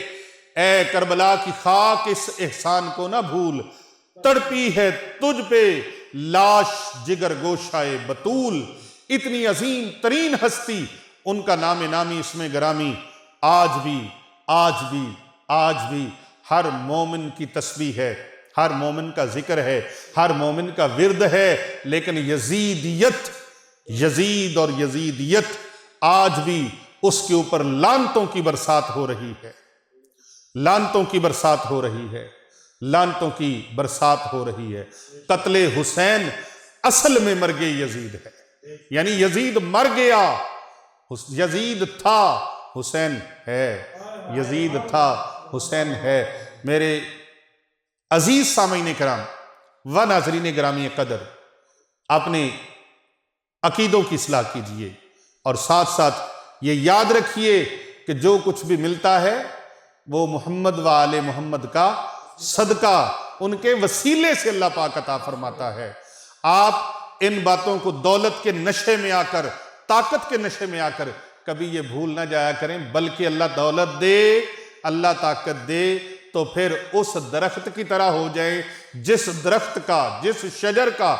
اے کربلا کی خاک، اس احسان کو نہ بھول، تڑپی ہے تجھ پہ لاش جگر گوشائے بطول. اتنی عظیم ترین ہستی، ان کا نام نامی اسم گرامی آج بھی ہر مومن کی تسبیح ہے، ہر مومن کا ذکر ہے، ہر مومن کا ورد ہے. لیکن یزید اور یزیدیت آج بھی اس کے اوپر لعنتوں کی برسات ہو رہی ہے، لعنتوں کی برسات ہو رہی ہے، لعنتوں کی برسات ہو رہی ہے. قتل حسین اصل میں مرگ یزید ہے، یعنی یزید مر گیا، یزید تھا حسین ہے، یزید تھا حسین ہے. میرے عزیز سامعین کرام و ناظرین گرامی قدر، اپنے عقیدوں کی اصلاح کیجئے اور ساتھ ساتھ یہ یاد رکھیے کہ جو کچھ بھی ملتا ہے وہ محمد و آل محمد کا صدقہ، ان کے وسیلے سے اللہ پاک عطا فرماتا ہے. آپ ان باتوں کو دولت کے نشے میں آ کر، طاقت کے نشے میں آ کر کبھی یہ بھول نہ جایا کریں، بلکہ اللہ دولت دے، اللہ طاقت دے تو پھر اس درخت کی طرح ہو جائیں جس درخت کا، جس شجر کا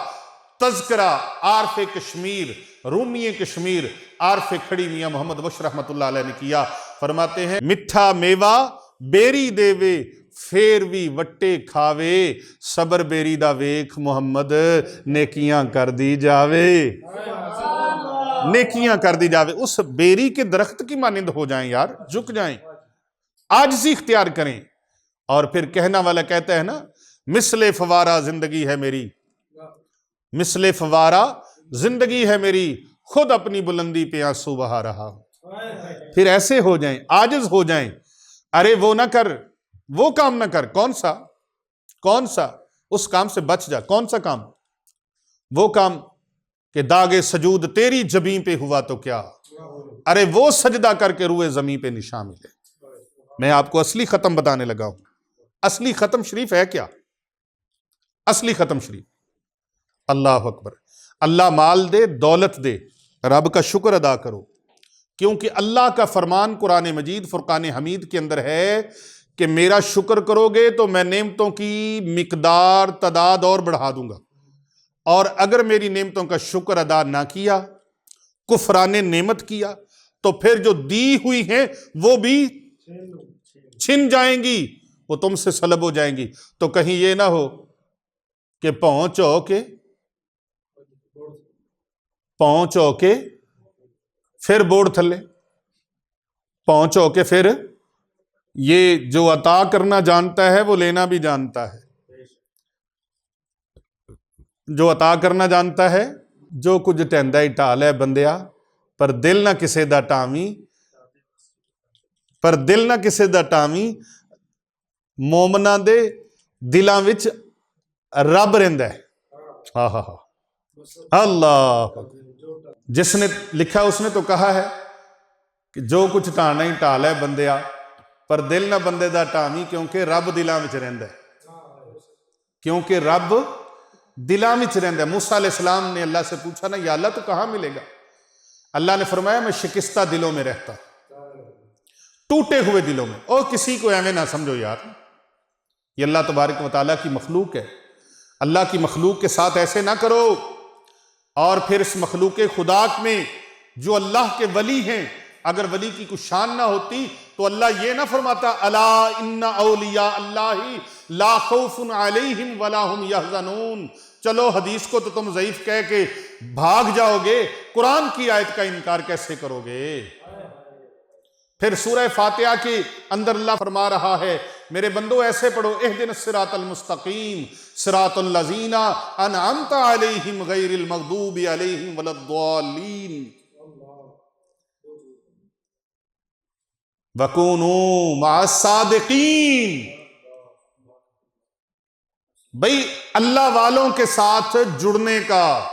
تذکرہ عارف کشمیر، رومی کشمیر عارف کھڑی میاں محمد بخش رحمت اللہ علیہ نے کیا. فرماتے ہیں مٹھا میوہ بیری دیوے پھر بھی وٹے کھاوے، صبر بیری دا ویکھ محمد نیکیاں کر دی جاوے، نیکیاں کر دی جاوے. اس بیری کے درخت کی مانند ہو جائیں یار، جھک جائیں، عاجزی اختیار کریں. اور پھر کہنا والا کہتا ہے نا، مثل فوارہ زندگی ہے میری، مثل فوارہ زندگی ہے میری، خود اپنی بلندی پہ آنسو بہا رہا ہوں. پھر ایسے ہو جائیں، عاجز ہو جائیں. ارے وہ نہ کر، وہ کام نہ کر. کون سا اس کام سے بچ جا. کون سا کام؟ وہ کام کہ داغ سجود تیری جبیں پہ ہوا تو کیا، ارے وہ سجدہ کر کے روئے زمین پہ نشان ملے. میں آپ کو اصلی ختم بتانے لگا ہوں. اصلی ختم شریف ہے کیا؟ اصلی ختم شریف اللہ اکبر. اللہ مال دے، دولت دے، رب کا شکر ادا کرو، کیونکہ اللہ کا فرمان قرآن مجید فرقان حمید کے اندر ہے کہ میرا شکر کرو گے تو میں نعمتوں کی مقدار، تعداد اور بڑھا دوں گا، اور اگر میری نعمتوں کا شکر ادا نہ کیا، کفران نعمت کیا، تو پھر جو دی ہوئی ہیں وہ بھی چھن جائیں گی، وہ تم سے سلب ہو جائیں گی. تو کہیں یہ نہ ہو کہ پہنچو کے پھر بورڈ تھلے، پہنچو کے پھر یہ جو عطا کرنا جانتا ہے وہ لینا بھی جانتا ہے، جو عطا کرنا جانتا ہے. جو کچھ ٹیندا ہی ٹال ہے بندیا، پر دل نہ کسے دا ٹاویں، پر دل نہ کسے دا ٹاویں، مومناں دے دلاں وچ رب رہندا ہے. ہاں ہاں ہاں اللہ. جس نے لکھا اس نے تو کہا ہے کہ جو کچھ ٹانا ہی ٹال ہے بندیا، پر دل نہ بندے دا ٹاویں، کیونکہ رب دلاں وچ رہندا ہے، کیونکہ رب دلاں وچ رہندا ہے. موسیٰ علیہ السلام نے اللہ سے پوچھا نا، یا اللہ تو کہاں ملے گا؟ اللہ نے فرمایا میں شکستہ دلوں میں رہتا، ٹوٹے ہوئے دلوں میں. او کسی کو ایویں نہ سمجھو یار، یہ اللہ تبارک و تعالیٰ کی مخلوق ہے. اللہ کی مخلوق کے ساتھ ایسے نہ کرو. اور پھر اس مخلوق خدا میں جو اللہ کے ولی ہیں، اگر ولی کی کوئی شان نہ ہوتی تو اللہ یہ نہ فرماتا الا ان اولیاء اللہ لا خوف علیہم ولا هم یحزنون. چلو حدیث کو تو تم ضعیف کہہ کے بھاگ جاؤ گے، قرآن کی آیت کا انکار کیسے کرو گے؟ پھر سورہ فاتحہ کے اندر اللہ فرما رہا ہے میرے بندو ایسے پڑھو، اہدنا الصراط المستقیم صراط الذین انعمت علیہم غیر المغضوب علیہم ولا الضالین وکونوا مع الصادقین. بھئی اللہ والوں کے ساتھ جڑنے کا،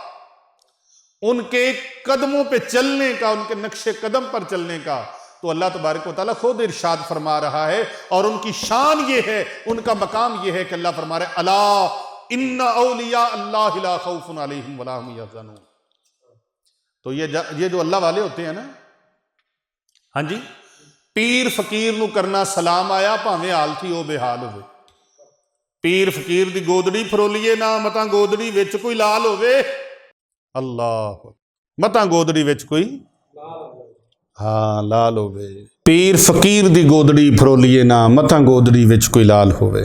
ان کے قدموں پہ چلنے کا، ان کے نقش قدم پر چلنے کا، تو اللہ تبارک و تعالیٰ خود ارشاد فرما رہا ہے. اور ان کی شان یہ ہے، ان کا مقام یہ ہے کہ اللہ فرما رہا ہے الا ان اولیاء اللہ لا خوف علیہم ولا هم یحزنون. تو یہ جو اللہ والے ہوتے ہیں نا، ہاں جی، پیر فقیر نو کرنا سلام آیا بھاویں حال تھی وہ بے حال ہوئے. ਪੀਰ ਫਕੀਰ ਦੀ ਗੋਦੜੀ ਫਰੋਲੀਏ ਨਾ, ਮਤਾਂ ਗੋਦੜੀ ਵਿੱਚ ਕੋਈ ਲਾਲ ਹੋਵੇ। ਅੱਲਾਹ, ਮਤਾਂ ਗੋਦੜੀ ਵਿੱਚ ਕੋਈ ਹਾਂ ਲਾਲ ਹੋਵੇ। ਪੀਰ ਫਕੀਰ ਦੀ ਗੋਦੜੀ ਫਰੋਲੀਏ ਨਾ, ਮਤਾਂ ਗੋਦੜੀ ਵਿੱਚ ਕੋਈ ਲਾਲ ਹੋਵੇ।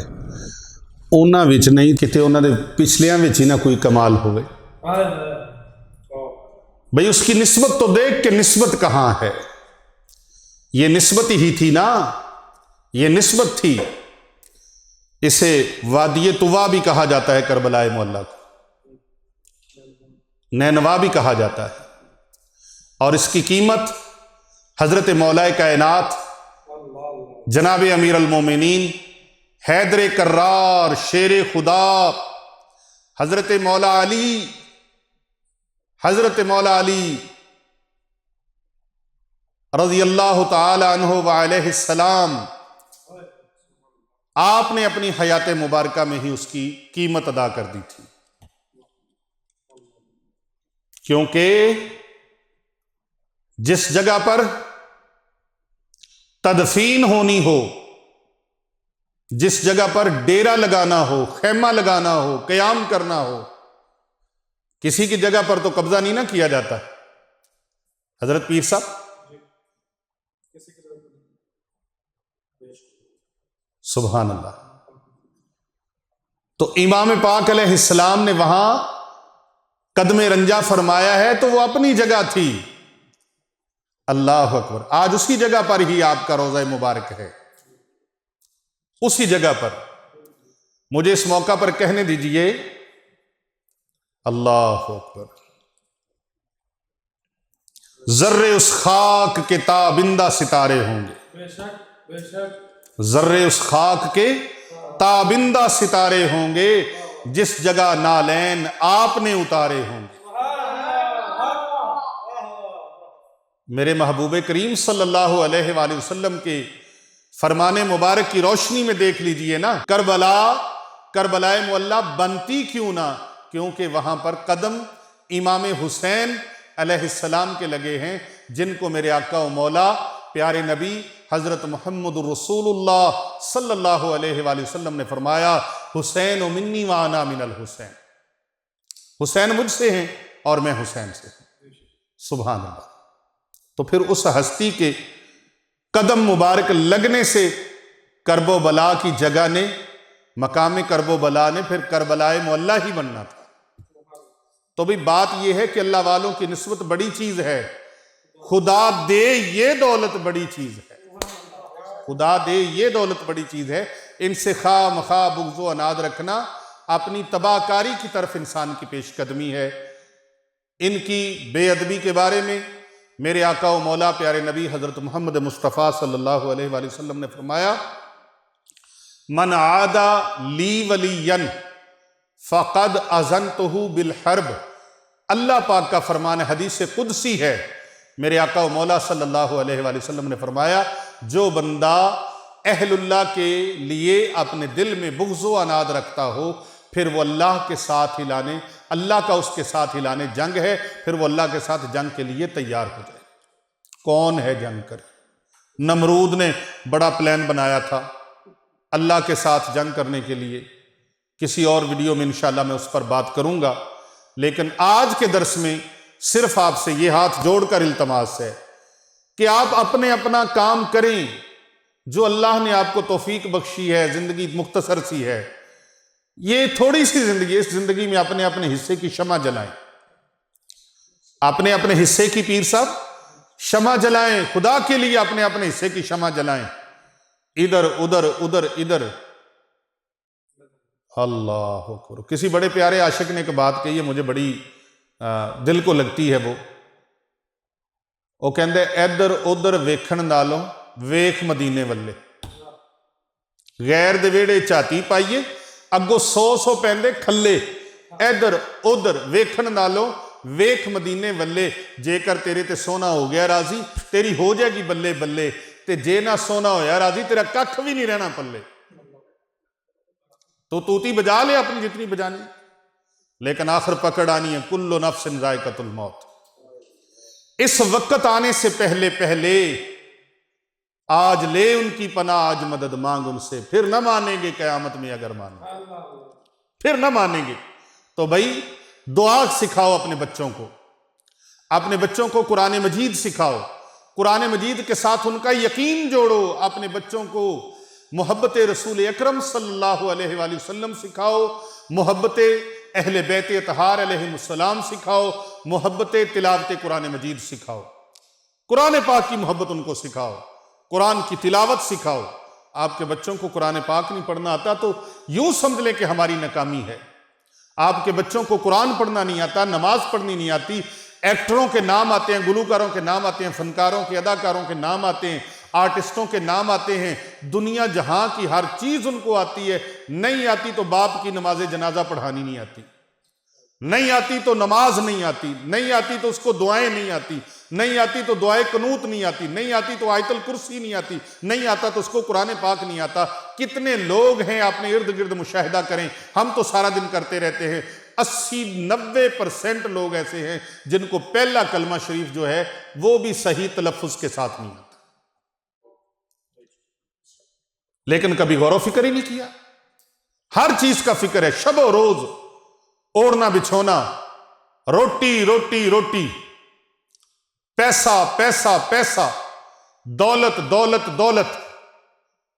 ਉਹਨਾਂ ਵਿੱਚ ਨਹੀਂ, ਕਿਤੇ ਉਹਨਾਂ ਦੇ ਪਿਛਲਿਆਂ ਵਿੱਚ ਹੀ ਨਾ ਕੋਈ ਕਮਾਲ ਹੋਵੇ। بھئی اس کی نسبت تو دیکھ کہ نسبت کہاں ہے، یہ نسبت ہی تھی نا، یہ نسبت تھی۔ اسے وادی طوا بھی کہا جاتا ہے، کربلا معلیٰ کو نینوا بھی کہا جاتا ہے، اور اس کی قیمت حضرت مولا کائنات جناب امیر المومنین حیدر کرار شیر خدا حضرت مولا علی رضی اللہ تعالی عنہ وعلیہ السلام، آپ نے اپنی حیات مبارکہ میں ہی اس کی قیمت ادا کر دی تھی، کیونکہ جس جگہ پر تدفین ہونی ہو، جس جگہ پر ڈیرا لگانا ہو، خیمہ لگانا ہو، قیام کرنا ہو، کسی کی جگہ پر تو قبضہ نہیں نہ کیا جاتا۔ حضرت پیر صاحب سبحان اللہ، تو امام پاک علیہ السلام نے وہاں قدم رنجہ فرمایا ہے تو وہ اپنی جگہ تھی۔ اللہ اکبر، آج اسی جگہ پر ہی آپ کا روضہ مبارک ہے، اسی جگہ پر۔ مجھے اس موقع پر کہنے دیجئے، اللہ اکبر، ذرے اس خاک کے تابندہ ستارے ہوں گے، بے شک بے شک، ذرے اس خاک کے تابندہ ستارے ہوں گے، جس جگہ نالین آپ نے اتارے ہوں گے۔ میرے محبوب کریم صلی اللہ علیہ وآلہ وسلم کے فرمان مبارک کی روشنی میں دیکھ لیجئے نا، کربلا معلیٰ بنتی کیوں نہ، کیونکہ وہاں پر قدم امام حسین علیہ السلام کے لگے ہیں، جن کو میرے آقا و مولا پیارے نبی حضرت محمد رسول اللہ صلی اللہ علیہ وآلہ وسلم نے فرمایا، حسین منی وانا من الحسین، حسین مجھ سے ہیں اور میں حسین سے ہوں۔ سبحان اللہ۔ تو پھر اس ہستی کے قدم مبارک لگنے سے کرب و بلا کی جگہ نے، مقام کرب و بلا نے پھر کربلا معلیٰ ہی بننا تھا۔ تو بھی بات یہ ہے کہ اللہ والوں کی نسبت بڑی چیز ہے، خدا دے یہ دولت بڑی چیز ہے، خدا دے یہ دولت بڑی چیز ہے۔ ان سے خواہ مخواہ بغض و عناد رکھنا اپنی تباہ کاری کی طرف انسان کی پیش قدمی ہے۔ ان کی بے ادبی کے بارے میں میرے آقا و مولا پیارے نبی حضرت محمد مصطفیٰ صلی اللہ علیہ وآلہ وسلم نے فرمایا، من عادى لی ولیا فقد اذنتہ بالحرب۔ اللہ پاک کا فرمان حدیث قدسی ہے، میرے آقا و مولا صلی اللہ علیہ وآلہ وسلم نے فرمایا، جو بندہ اہل اللہ کے لیے اپنے دل میں بغض و عناد رکھتا ہو، پھر وہ اللہ کے ساتھ ہلانے، اللہ کا اس کے ساتھ ہلانے جنگ ہے، پھر وہ اللہ کے ساتھ جنگ کے لیے تیار ہو جائے۔ کون ہے جنگ کرے؟ نمرود نے بڑا پلان بنایا تھا اللہ کے ساتھ جنگ کرنے کے لیے، کسی اور ویڈیو میں انشاءاللہ میں اس پر بات کروں گا، لیکن آج کے درس میں صرف آپ سے یہ ہاتھ جوڑ کر التماس ہے کہ آپ اپنا کام کریں، جو اللہ نے آپ کو توفیق بخشی ہے۔ زندگی مختصر سی ہے، یہ تھوڑی سی زندگی، اس زندگی میں اپنے حصے کی شمع جلائیں، اپنے حصے کی پیر صاحب شمع جلائیں، خدا کے لیے اپنے حصے کی شمع جلائیں، ادھر ادھر ادھر ادھر۔ اللہ اکبر۔ کسی بڑے پیارے عاشق نے ایک بات کہی ہے، مجھے بڑی دل کو لگتی ہے، وہ کہندے ادھر ادھر ویکھن نالوں ویکھ مدینے والے، غیر دے ویڑے چاتی پائیے اگو 100 پیندے کھلے، ادھر ادھر ویکھن نالوں ویکھ مدینے والے، جے کر تیرے تے سونا ہو گیا راضی تیری ہو جائے گی بلے بلے، تے جے نہ سونا ہویا راضی تیرا ککھ بھی نہیں رہنا پلے۔ تو توتی بجا لے اپنی جتنی بجانی، لیکن آخر پکڑ آنی ہے کل نفس ذائقۃ الموت۔ اس وقت آنے سے پہلے آج لے ان کی پناہ، آج مدد مانگ ان سے، پھر نہ مانیں گے قیامت میں اگر مانیں، پھر نہ مانیں گے۔ تو بھائی دعا سکھاؤ اپنے بچوں کو، اپنے بچوں کو قرآن مجید سکھاؤ، قرآن مجید کے ساتھ ان کا یقین جوڑو، اپنے بچوں کو محبت رسول اکرم صلی اللہ علیہ وآلہ وسلم سکھاؤ، محبت اہل بیت اطہار علیہ السلام سکھاؤ، محبت تلاوت قرآن مجید سکھاؤ، قرآن پاک کی محبت ان کو سکھاؤ، قرآن کی تلاوت سکھاؤ۔ آپ کے بچوں کو قرآن پاک نہیں پڑھنا آتا تو یوں سمجھ لیں کہ ہماری ناکامی ہے۔ آپ کے بچوں کو قرآن پڑھنا نہیں آتا، نماز پڑھنی نہیں آتی، ایکٹروں کے نام آتے ہیں، گلوکاروں کے نام آتے ہیں، فنکاروں کے اداکاروں کے نام آتے ہیں، آرٹسٹوں کے نام آتے ہیں، دنیا جہاں کی ہر چیز ان کو آتی ہے، نہیں آتی تو باپ کی نماز جنازہ پڑھانی نہیں آتی، نہیں آتی تو نماز نہیں آتی، نہیں آتی تو اس کو دعائیں نہیں آتی، نہیں آتی تو دعائے قنوت نہیں آتی، نہیں آتی تو آیت الکرسی نہیں آتی، نہیں آتا تو اس کو قرآن پاک نہیں آتا۔ کتنے لوگ ہیں آپ نے ارد گرد مشاہدہ کریں، ہم تو سارا دن کرتے رہتے ہیں، 80-90% لوگ ایسے ہیں جن کو پہلا کلمہ شریف جو ہے وہ بھی صحیح تلفظ کے ساتھ نہیں آتا، لیکن کبھی غور و فکر ہی نہیں کیا۔ ہر چیز کا فکر ہے، شب و روز، اوڑھنا بچھونا، روٹی روٹی روٹی، پیسہ پیسہ پیسہ، دولت دولت دولت۔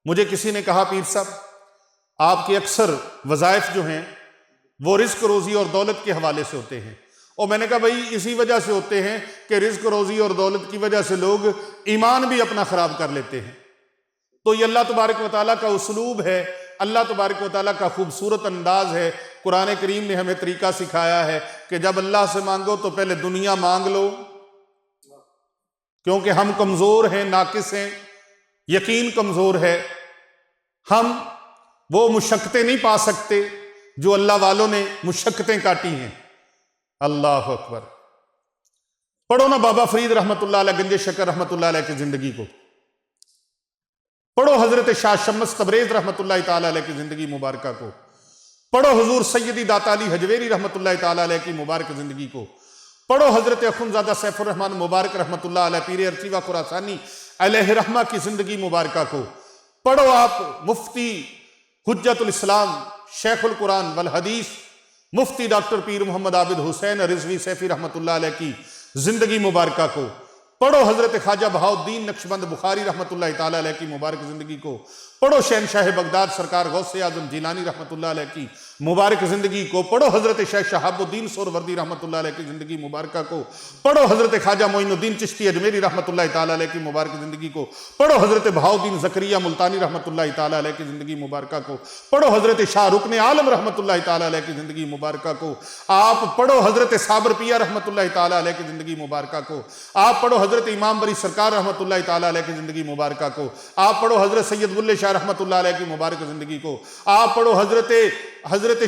مجھے کسی نے کہا پیر صاحب آپ کے اکثر وظائف جو ہیں وہ رزق روزی اور دولت کے حوالے سے ہوتے ہیں، اور میں نے کہا بھائی اسی وجہ سے ہوتے ہیں کہ رزق روزی اور دولت کی وجہ سے لوگ ایمان بھی اپنا خراب کر لیتے ہیں۔ تو یہ اللہ تبارک و تعالیٰ کا اسلوب ہے، اللہ تبارک و تعالیٰ کا خوبصورت انداز ہے۔ قرآن کریم نے ہمیں طریقہ سکھایا ہے کہ جب اللہ سے مانگو تو پہلے دنیا مانگ لو، کیونکہ ہم کمزور ہیں، ناقص ہیں، یقین کمزور ہے، ہم وہ مشقتیں نہیں پا سکتے جو اللہ والوں نے مشقتیں کاٹی ہیں۔ اللہ اکبر۔ پڑھو نا بابا فرید رحمت اللہ علیہ، گنج شکر رحمت اللہ علیہ کی زندگی کو، پڑھو حضرت شاہ شمس تبریز رحمت اللہ تعالیٰ علیہ کی زندگی مبارکہ کو، پڑھو حضور سیدی داتا علی حجویری رحمت اللہ تعالیٰ علیہ کی مبارک زندگی کو، پڑھو حضرت اخندزادہ سیف الرحمن مبارک رحمت اللہ علیہ پیر ارچیوہ خراسانی علیہ رحمہ کی زندگی مبارکہ کو، پڑھو آپ مفتی حجت الاسلام شیخ القرآن والحدیث مفتی ڈاکٹر پیر محمد عابد حسین رضوی سیفی رحمت اللہ علیہ کی زندگی مبارکہ کو، پڑھو حضرت خواجہ بہاؤالدین نقشبند بخاری رحمت اللہ تعالیٰ علیہ کی مبارک زندگی کو، پڑھو شہنشاہ بغداد سرکار غوث اعظم جیلانی رحمت اللہ علیہ کی مبارک زندگی کو، پڑھو حضرت شیخ شہاب الدین سہروردی رحمت اللہ علیہ کی زندگی مبارکہ کو، پڑھو حضرت خواجہ معین الدین چشتی اجمیری رحمت اللہ تعالیٰ علیہ کی مبارک زندگی کو، پڑھو حضرت بہاؤالدین زکریا ملتانی رحمت اللہ تعالیٰ علیہ کی زندگی مبارکہ کو، پڑھو حضرت شاہ رکن عالم رحمت اللہ تعالیٰ علیہ کی زندگی مبارکہ کو، آپ پڑھو حضرت صابر پیا رحمت اللہ تعالیٰ علیہ کی زندگی مبارکہ کو، آپ پڑھو حضرت امام بری سرکار رحمت اللہ تعالیٰ علیہ کی زندگی مبارکہ کو، آپ پڑھو حضرت سید بلے شاہ رحمت اللہ علیہ کی مبارک زندگی کو، آپ پڑھو حضرت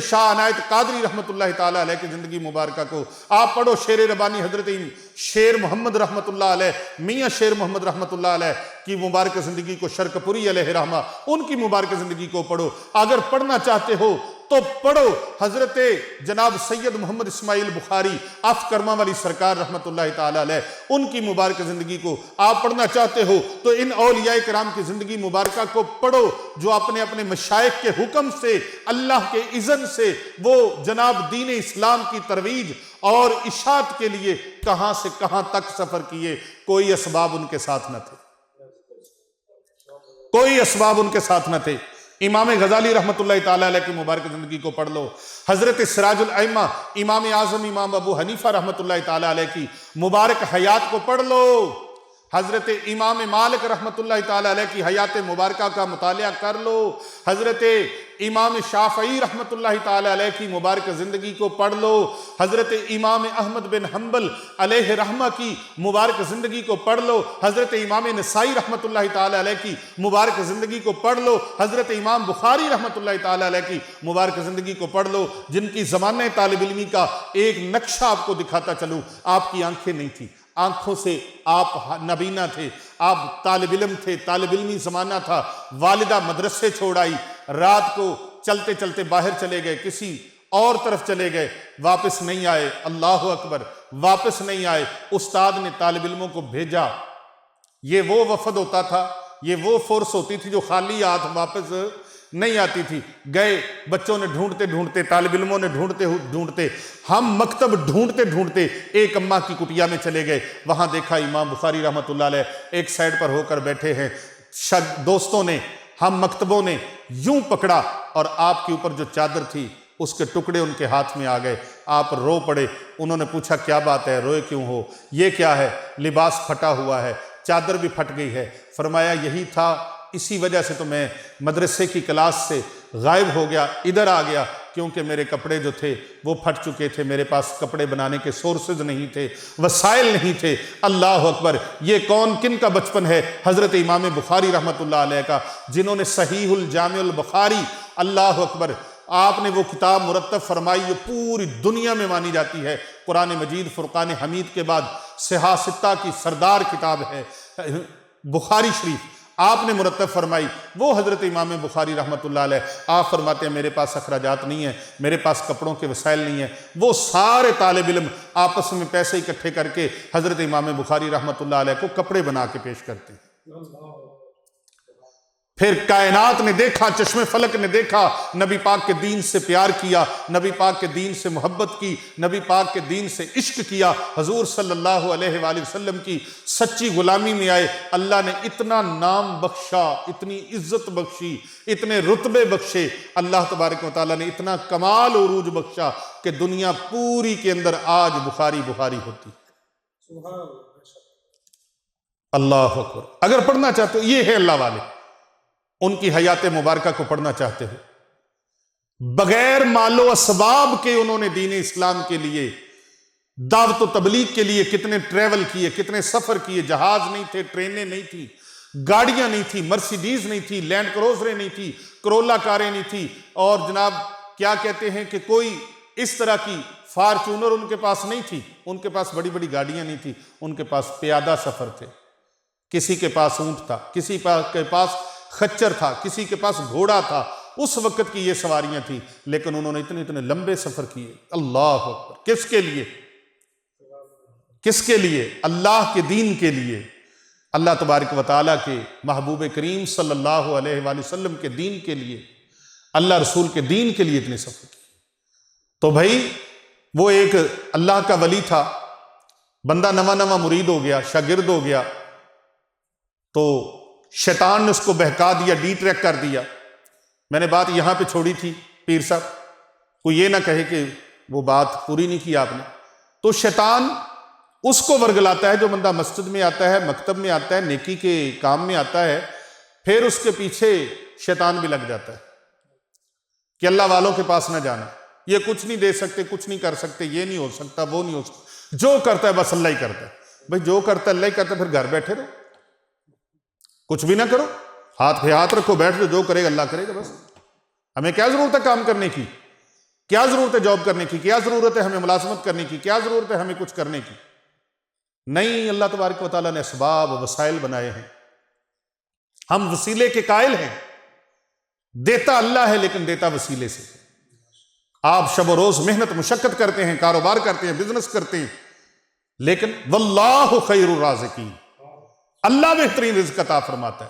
شاہ عنایت قادری رحمت اللہ تعالیٰ علیہ کی زندگی مبارکہ کو، آپ پڑھو شیر ربانی حضرت شیر محمد رحمت اللہ علیہ میاں شیر محمد رحمت اللہ علیہ کی مبارک زندگی کو، شرک پوری علیہ رحمہ ان کی مبارک زندگی کو پڑھو۔ اگر پڑھنا چاہتے ہو تو پڑھو حضرت جناب سید محمد اسماعیل بخاری آف کرما والی سرکار رحمت اللہ تعالیٰ علیہ ان کی مبارک زندگی کو۔ آپ پڑھنا چاہتے ہو تو ان اولیاء کرام کی زندگی مبارکہ کو پڑھو جو اپنے اپنے مشائخ کے حکم سے، اللہ کے اذن سے وہ جناب دین اسلام کی ترویج اور اشاعت کے لیے کہاں سے کہاں تک سفر کیے، کوئی اسباب ان کے ساتھ نہ تھے، کوئی اسباب ان کے ساتھ نہ تھے۔ امام غزالی رحمت اللہ تعالیٰ علیہ کی مبارک زندگی کو پڑھ لو، حضرت سراج الائمہ امام اعظم امام ابو حنیفہ رحمت اللہ تعالیٰ علیہ کی مبارک حیات کو پڑھ لو، حضرت امام مالک رحمت اللہ تعالیٰ علیہ کی حیات مبارکہ کا مطالعہ کر لو، حضرت امام شافعی رحمت اللہ تعالیٰ علیہ کی مبارک زندگی کو پڑھ لو، حضرت امام احمد بن حنبل علیہ رحمہ کی مبارک زندگی کو پڑھ لو، حضرت امام نسائی رحمت اللہ تعالیٰ علیہ کی مبارک زندگی کو پڑھ لو، حضرت امام بخاری رحمت اللہ تعالیٰ علیہ کی مبارک زندگی کو پڑھ لو، جن کی زمانہ طالب علمی کا ایک نقشہ آپ کو دکھاتا چلوں۔ آپ کی آنکھیں نہیں تھی، آنکھوں سے آپ نبینہ تھے، آپ طالب علم تھے، طالب علمی زمانہ تھا، والدہ مدرسے چھوڑ آئی، رات کو چلتے چلتے باہر چلے گئے، کسی اور طرف چلے گئے، واپس نہیں آئے، اللہ اکبر، واپس نہیں آئے، استاد نے طالب علموں کو بھیجا۔ یہ وہ وفد ہوتا تھا یہ وہ فورس ہوتی تھی جو خالی ہاتھ واپس نہیں آتی تھی. گئے بچوں نے ڈھونڈتے ڈھونڈتے، طالب علموں نے ڈھونڈتے ڈھونڈتے، ہم مکتب ڈھونڈتے ڈھونڈتے ایک اماں کی کٹیا میں چلے گئے. وہاں دیکھا امام بخاری رحمۃ اللہ علیہ ایک سائڈ پر ہو کر بیٹھے ہیں. دوستوں نے، ہم مکتبوں نے یوں پکڑا اور آپ کے اوپر جو چادر تھی اس کے ٹکڑے ان کے ہاتھ میں آ گئے. آپ رو پڑے. انہوں نے پوچھا کیا بات ہے، روئے کیوں ہو؟ یہ کیا ہے؟ لباس پھٹا ہوا ہے، چادر بھی پھٹ گئی ہے. فرمایا یہی تھا، اسی وجہ سے تو میں مدرسے کی کلاس سے غائب ہو گیا، ادھر آ گیا، کیونکہ میرے کپڑے جو تھے وہ پھٹ چکے تھے. میرے پاس کپڑے بنانے کے سورسز نہیں تھے، وسائل نہیں تھے. اللہ اکبر! یہ کون، کن کا بچپن ہے؟ حضرت امام بخاری رحمۃ اللہ علیہ کا، جنہوں نے صحیح الجامع البخاری، اللہ اکبر، آپ نے وہ کتاب مرتب فرمائی جو پوری دنیا میں مانی جاتی ہے. قرآن مجید فرقان حمید کے بعد صحاح ستہ کی سردار کتاب ہے بخاری شریف، آپ نے مرتب فرمائی. وہ حضرت امام بخاری رحمۃ اللہ علیہ، آپ فرماتے ہیں میرے پاس اخراجات نہیں ہیں، میرے پاس کپڑوں کے وسائل نہیں ہیں. وہ سارے طالب علم آپس میں پیسے اکٹھے کر کے حضرت امام بخاری رحمۃ اللہ علیہ کو کپڑے بنا کے پیش کرتے ہیں. پھر کائنات نے دیکھا، چشم فلک نے دیکھا، نبی پاک کے دین سے پیار کیا، نبی پاک کے دین سے محبت کی، نبی پاک کے دین سے عشق کیا، حضور صلی اللہ علیہ وآلہ وسلم کی سچی غلامی میں آئے. اللہ نے اتنا نام بخشا، اتنی عزت بخشی، اتنے رتبے بخشے، اللہ تبارک و تعالیٰ نے اتنا کمال عروج بخشا کہ دنیا پوری کے اندر آج بخاری بخاری ہوتی. اللہ اکبر! اگر پڑھنا چاہتے ہو، یہ ہے اللہ والے، ان کی حیات مبارکہ کو پڑھنا چاہتے ہو، بغیر مال و اسباب کے انہوں نے دین اسلام کے لیے، دعوت و تبلیغ کے لیے کتنے ٹریول کیے، کتنے سفر کیے. جہاز نہیں تھے، ٹرینیں نہیں تھی، گاڑیاں نہیں تھی، مرسیڈیز نہیں تھی، لینڈ کروزریں نہیں تھی، کرولا کاریں نہیں تھی، اور جناب کیا کہتے ہیں کہ کوئی اس طرح کی فارچونر ان کے پاس نہیں تھی. ان کے پاس بڑی بڑی گاڑیاں نہیں تھی، ان کے پاس پیادہ سفر تھے. کسی کے پاس اونٹ تھا، کسی کے پاس خچر تھا، کسی کے پاس گھوڑا تھا. اس وقت کی یہ سواریاں تھیں، لیکن انہوں نے اتنے لمبے سفر کیے. اللہ اکبر! کس کے لیے؟ کس کے لیے؟ اللہ کے دین کے لیے، اللہ تبارک و تعالیٰ کے محبوب کریم صلی اللہ علیہ وآلہ وسلم کے دین کے لیے، اللہ رسول کے دین کے لیے اتنے سفر کیے. تو بھائی وہ ایک اللہ کا ولی تھا، بندہ نواں مرید ہو گیا، شاگرد ہو گیا، تو شیطان نے اس کو بہکا دیا، ڈی ٹریک کر دیا. میں نے بات یہاں پہ چھوڑی تھی پیر صاحب، کوئی یہ نہ کہے کہ وہ بات پوری نہیں کی آپ نے. تو شیطان اس کو ورگلاتا ہے جو بندہ مسجد میں آتا ہے، مکتب میں آتا ہے، نیکی کے کام میں آتا ہے، پھر اس کے پیچھے شیطان بھی لگ جاتا ہے کہ اللہ والوں کے پاس نہ جانا، یہ کچھ نہیں دے سکتے، کچھ نہیں کر سکتے، یہ نہیں ہو سکتا، وہ نہیں ہو سکتا، جو کرتا ہے بس اللہ ہی کرتا ہے. بھائی جو کرتا ہے اللہ ہی کرتا ہے، پھر گھر بیٹھے رہو، کچھ بھی نہ کرو، ہاتھ پہ ہاتھ رکھو، بیٹھ جو کرے گا اللہ کرے گا. بس ہمیں کیا ضرورت ہے کام کرنے کی؟ کیا ضرورت ہے جاب کرنے کی؟ کیا ضرورت ہے ہمیں ملازمت کرنے کی؟ کیا ضرورت ہے ہمیں کچھ کرنے کی؟ نہیں، اللہ تبارک و تعالیٰ نے اسباب و وسائل بنائے ہیں، ہم وسیلے کے قائل ہیں. دیتا اللہ ہے لیکن دیتا وسیلے سے. آپ شب و روز محنت مشقت کرتے ہیں، کاروبار کرتے ہیں، بزنس کرتے ہیں، لیکن واللہ خیر الرازقین، اللہ بہترین رزق عطا فرماتا ہے.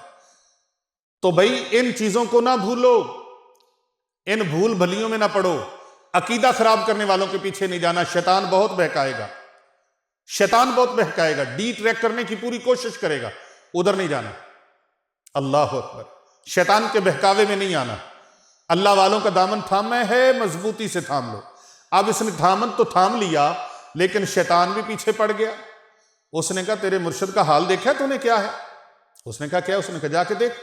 تو بھائی ان چیزوں کو نہ بھولو، ان بھول بھلیوں میں نہ پڑو، عقیدہ خراب کرنے والوں کے پیچھے نہیں جانا. شیطان بہت بہکائے گا، شیطان بہت بہکائے گا، ڈی ٹریک کرنے کی پوری کوشش کرے گا، ادھر نہیں جانا. اللہ اکبر! شیطان کے بہکاوے میں نہیں آنا. اللہ والوں کا دامن تھاما ہے، مضبوطی سے تھام لو. اب اس نے دامن تو تھام لیا، لیکن شیطان بھی پیچھے پڑ گیا. اس نے کہا تیرے مرشد کا حال دیکھا تو نے کیا ہے؟ اس نے کہا کیا؟ اس نے کہا جا کے دیکھ.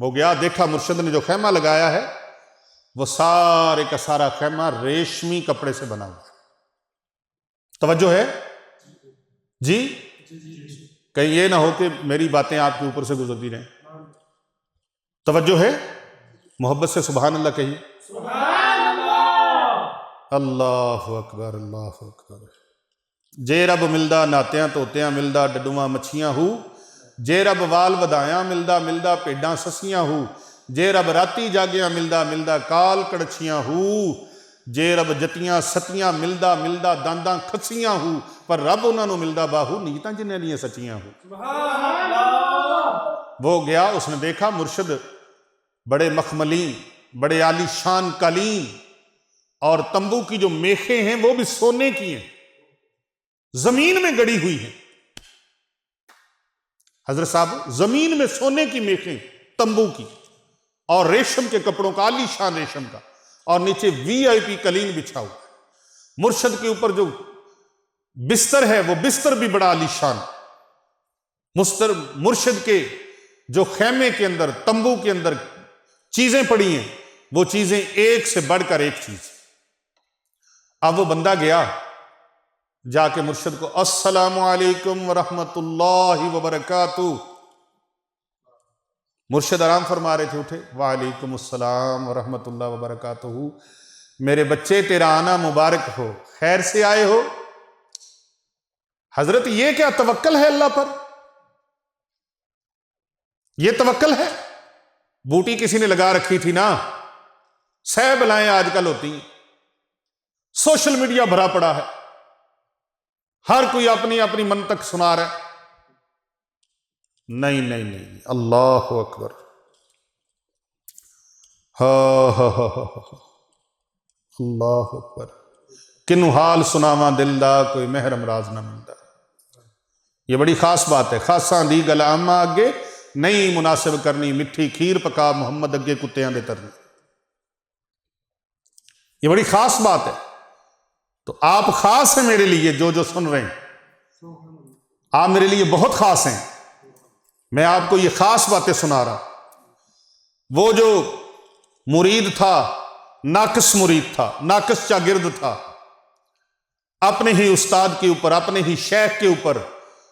وہ گیا، دیکھا مرشد نے جو خیمہ لگایا ہے وہ سارے کا سارا خیمہ ریشمی کپڑے سے بنا ہوا. توجہ ہے جی؟ کہیں یہ نہ ہو کہ میری باتیں آپ کے اوپر سے گزرتی رہیں. توجہ ہے؟ محبت سے سبحان اللہ کہیے. سبحان اللہ. اللہ اکبر، اللہ اکبر. جے رب ملدا ناتیاں توتیاں ملدا، ڈڈواں مچھیاں ہو. جے رب وال ودایاں ملدا ملدا، پیڈاں سسیاں ہو. جے رب راتی جاگیاں ملدا ملدا، کال کڑچیاں ہو. جے رب جتیاں ستیاں ملدا ملدا، دانداں کھسیاں ہو. پر رب انہاں نوں ملدا باہو نیتاں جنہاں دیاں سچیاں ہو. سبحان اللہ. وہ گیا، اس نے دیکھا مرشد بڑے مخملین، بڑے عالی شان قالین، اور تمبو کی جو میخیں ہیں وہ بھی سونے کی ہیں، زمین میں گڑی ہوئی ہیں۔ حضرت صاحب زمین میں سونے کی میخیں تمبو کی، اور ریشم کے کپڑوں کا، عالی شان ریشم کا، اور نیچے وی آئی پی قالین بچھا ہوا ہے۔ مرشد کے اوپر جو بستر ہے وہ بستر بھی بڑا عالی شان۔ مرشد کے جو خیمے کے اندر، تمبو کے اندر چیزیں پڑی ہیں، وہ چیزیں ایک سے بڑھ کر ایک چیز۔ اب وہ بندہ گیا، جا کے مرشد کو السلام علیکم ورحمۃ اللہ وبرکاتہ۔ مرشد آرام فرما رہے تھے، اٹھے، وعلیکم السلام ورحمۃ اللہ وبرکاتہ، میرے بچے تیرا آنا مبارک ہو، خیر سے آئے ہو؟ حضرت یہ کیا توکل ہے اللہ پر؟ یہ توکل ہے؟ بوٹی کسی نے لگا رکھی تھی نا، سہ بلائیں آج کل ہوتی ہیں، سوشل میڈیا بھرا پڑا ہے، ہر کوئی اپنی اپنی منطق سنا رہا ہے۔ نہیں نہیں نہیں، اللہ اکبر، اللہ اکبر، کنو حال سناواں دل دا، کوئی محرم راز نہ ملتا۔ یہ بڑی خاص بات ہے، خاصاں دی گل عامہ اگے نہیں مناسب کرنی، مٹھی کھیر پکا محمد اگے کتیاں دے ترنی، یہ بڑی خاص بات ہے۔ تو آپ خاص ہیں میرے لیے، جو سن رہے ہیں آپ میرے لیے بہت خاص ہیں، میں آپ کو یہ خاص باتیں سنا رہا۔ وہ جو مرید تھا، ناقص مرید تھا، ناقص شاگرد تھا، اپنے ہی استاد کے اوپر، اپنے ہی شیخ کے اوپر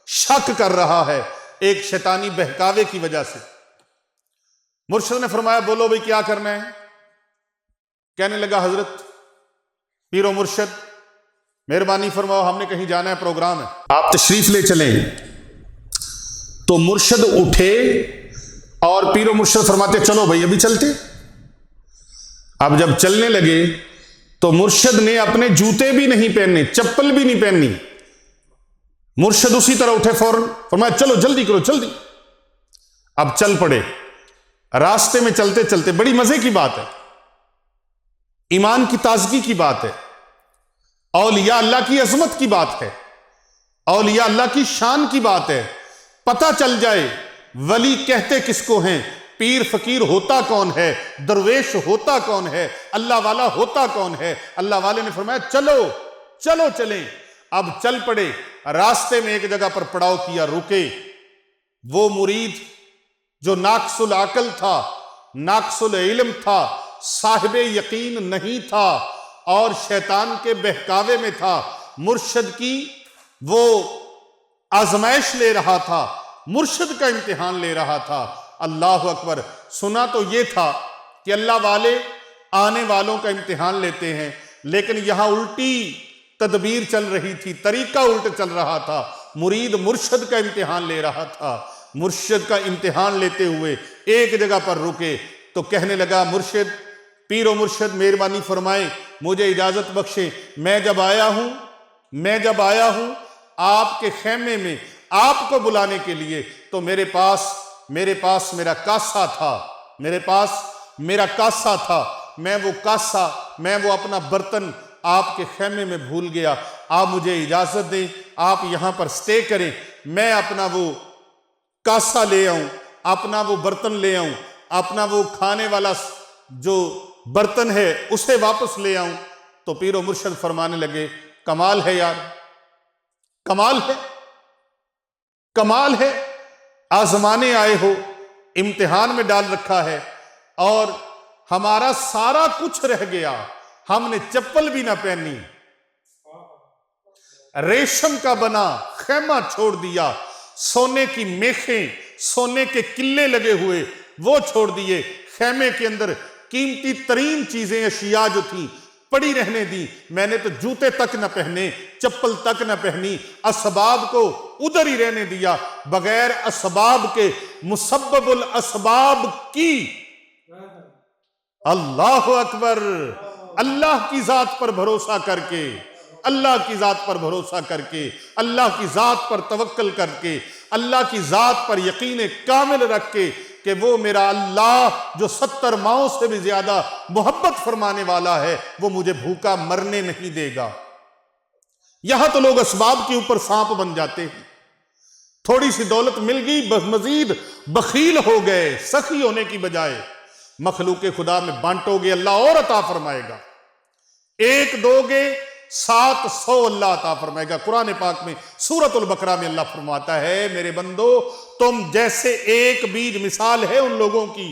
شک کر رہا ہے ایک شیطانی بہکاوے کی وجہ سے۔ مرشد نے فرمایا بولو بھئی کیا کرنا ہے؟ کہنے لگا حضرت پیر و مرشد مہربانی فرماؤ، ہم نے کہیں جانا ہے، پروگرام ہے، آپ تشریف لے چلیں۔ تو مرشد اٹھے اور پیر و مرشد فرماتے چلو بھئی ابھی چلتے۔ اب جب چلنے لگے تو مرشد نے اپنے جوتے بھی نہیں پہننے، چپل بھی نہیں پہننی، مرشد اسی طرح اٹھے فوراً، فرمایا چلو جلدی کرو جلدی۔ اب چل پڑے، راستے میں چلتے چلتے، بڑی مزے کی بات ہے، ایمان کی تازگی کی بات ہے، اولیاء اللہ کی عظمت کی بات ہے، اولیاء اللہ کی شان کی بات ہے۔ پتہ چل جائے ولی کہتے کس کو ہیں، پیر فقیر ہوتا کون ہے، درویش ہوتا کون ہے، اللہ والا ہوتا کون ہے۔ اللہ والے نے فرمایا چلو چلو چلیں۔ اب چل پڑے، راستے میں ایک جگہ پر پڑاؤ کیا، رکے۔ وہ مرید جو ناقص العقل تھا، ناقص العلم تھا، صاحب یقین نہیں تھا اور شیطان کے بہکاوے میں تھا، مرشد کی وہ آزمائش لے رہا تھا، مرشد کا امتحان لے رہا تھا۔ اللہ اکبر۔ سنا تو یہ تھا کہ اللہ والے آنے والوں کا امتحان لیتے ہیں، لیکن یہاں الٹی تدبیر چل رہی تھی، طریقہ الٹ چل رہا تھا۔ مرید مرشد کا امتحان لے رہا تھا، مرشد کا امتحان لیتے ہوئے ایک جگہ پر رکے تو کہنے لگا مرشد، پیر و مرشد مہربانی فرمائیں، مجھے اجازت بخشیں، میں جب آیا ہوں آپ کے خیمے میں آپ کو بلانے کے لیے تو میرے پاس میرا کاسہ تھا، میں وہ اپنا برتن آپ کے خیمے میں بھول گیا، آپ مجھے اجازت دیں، آپ یہاں پر سٹے کریں، میں اپنا وہ کاسہ لے آؤں، اپنا وہ برتن لے آؤں، اپنا وہ کھانے والا جو برتن ہے اسے واپس لے آؤں۔ تو پیر و مرشد فرمانے لگے کمال ہے یار، کمال ہے، آزمانے آئے ہو، امتحان میں ڈال رکھا ہے، اور ہمارا سارا کچھ رہ گیا، ہم نے چپل بھی نہ پہنی، ریشم کا بنا خیمہ چھوڑ دیا، سونے کی میخیں، سونے کے قلے لگے ہوئے وہ چھوڑ دیے، خیمے کے اندر قیمتی ترین چیزیں اشیاء جو تھیں پڑی رہنے دی، میں نے تو جوتے تک نہ پہنے، چپل تک نہ پہنی، اسباب کو ادھر ہی رہنے دیا، بغیر اسباب کے مسبب الاسباب کی۔ اللہ اکبر۔ اللہ کی ذات پر بھروسہ کر کے، اللہ کی ذات پر بھروسہ کر کے، اللہ کی ذات پر توکل کر کے، اللہ کی ذات پر یقین کامل رکھ کے کہ وہ میرا اللہ جو 70 ماؤں سے بھی زیادہ محبت فرمانے والا ہے، وہ مجھے بھوکا مرنے نہیں دے گا۔ یہاں تو لوگ اسباب کے اوپر سانپ بن جاتے ہیں، تھوڑی سی دولت مل گئی مزید بخیل ہو گئے، سخی ہونے کی بجائے مخلوق خدا میں بانٹو گے اللہ اور عطا فرمائے گا، ایک دو گے 700 اللہ عطا فرمائے گا۔ قرآن پاک میں سورۃ البقرہ میں اللہ فرماتا ہے میرے بندو تم جیسے ایک بیج، مثال ہے ان لوگوں کی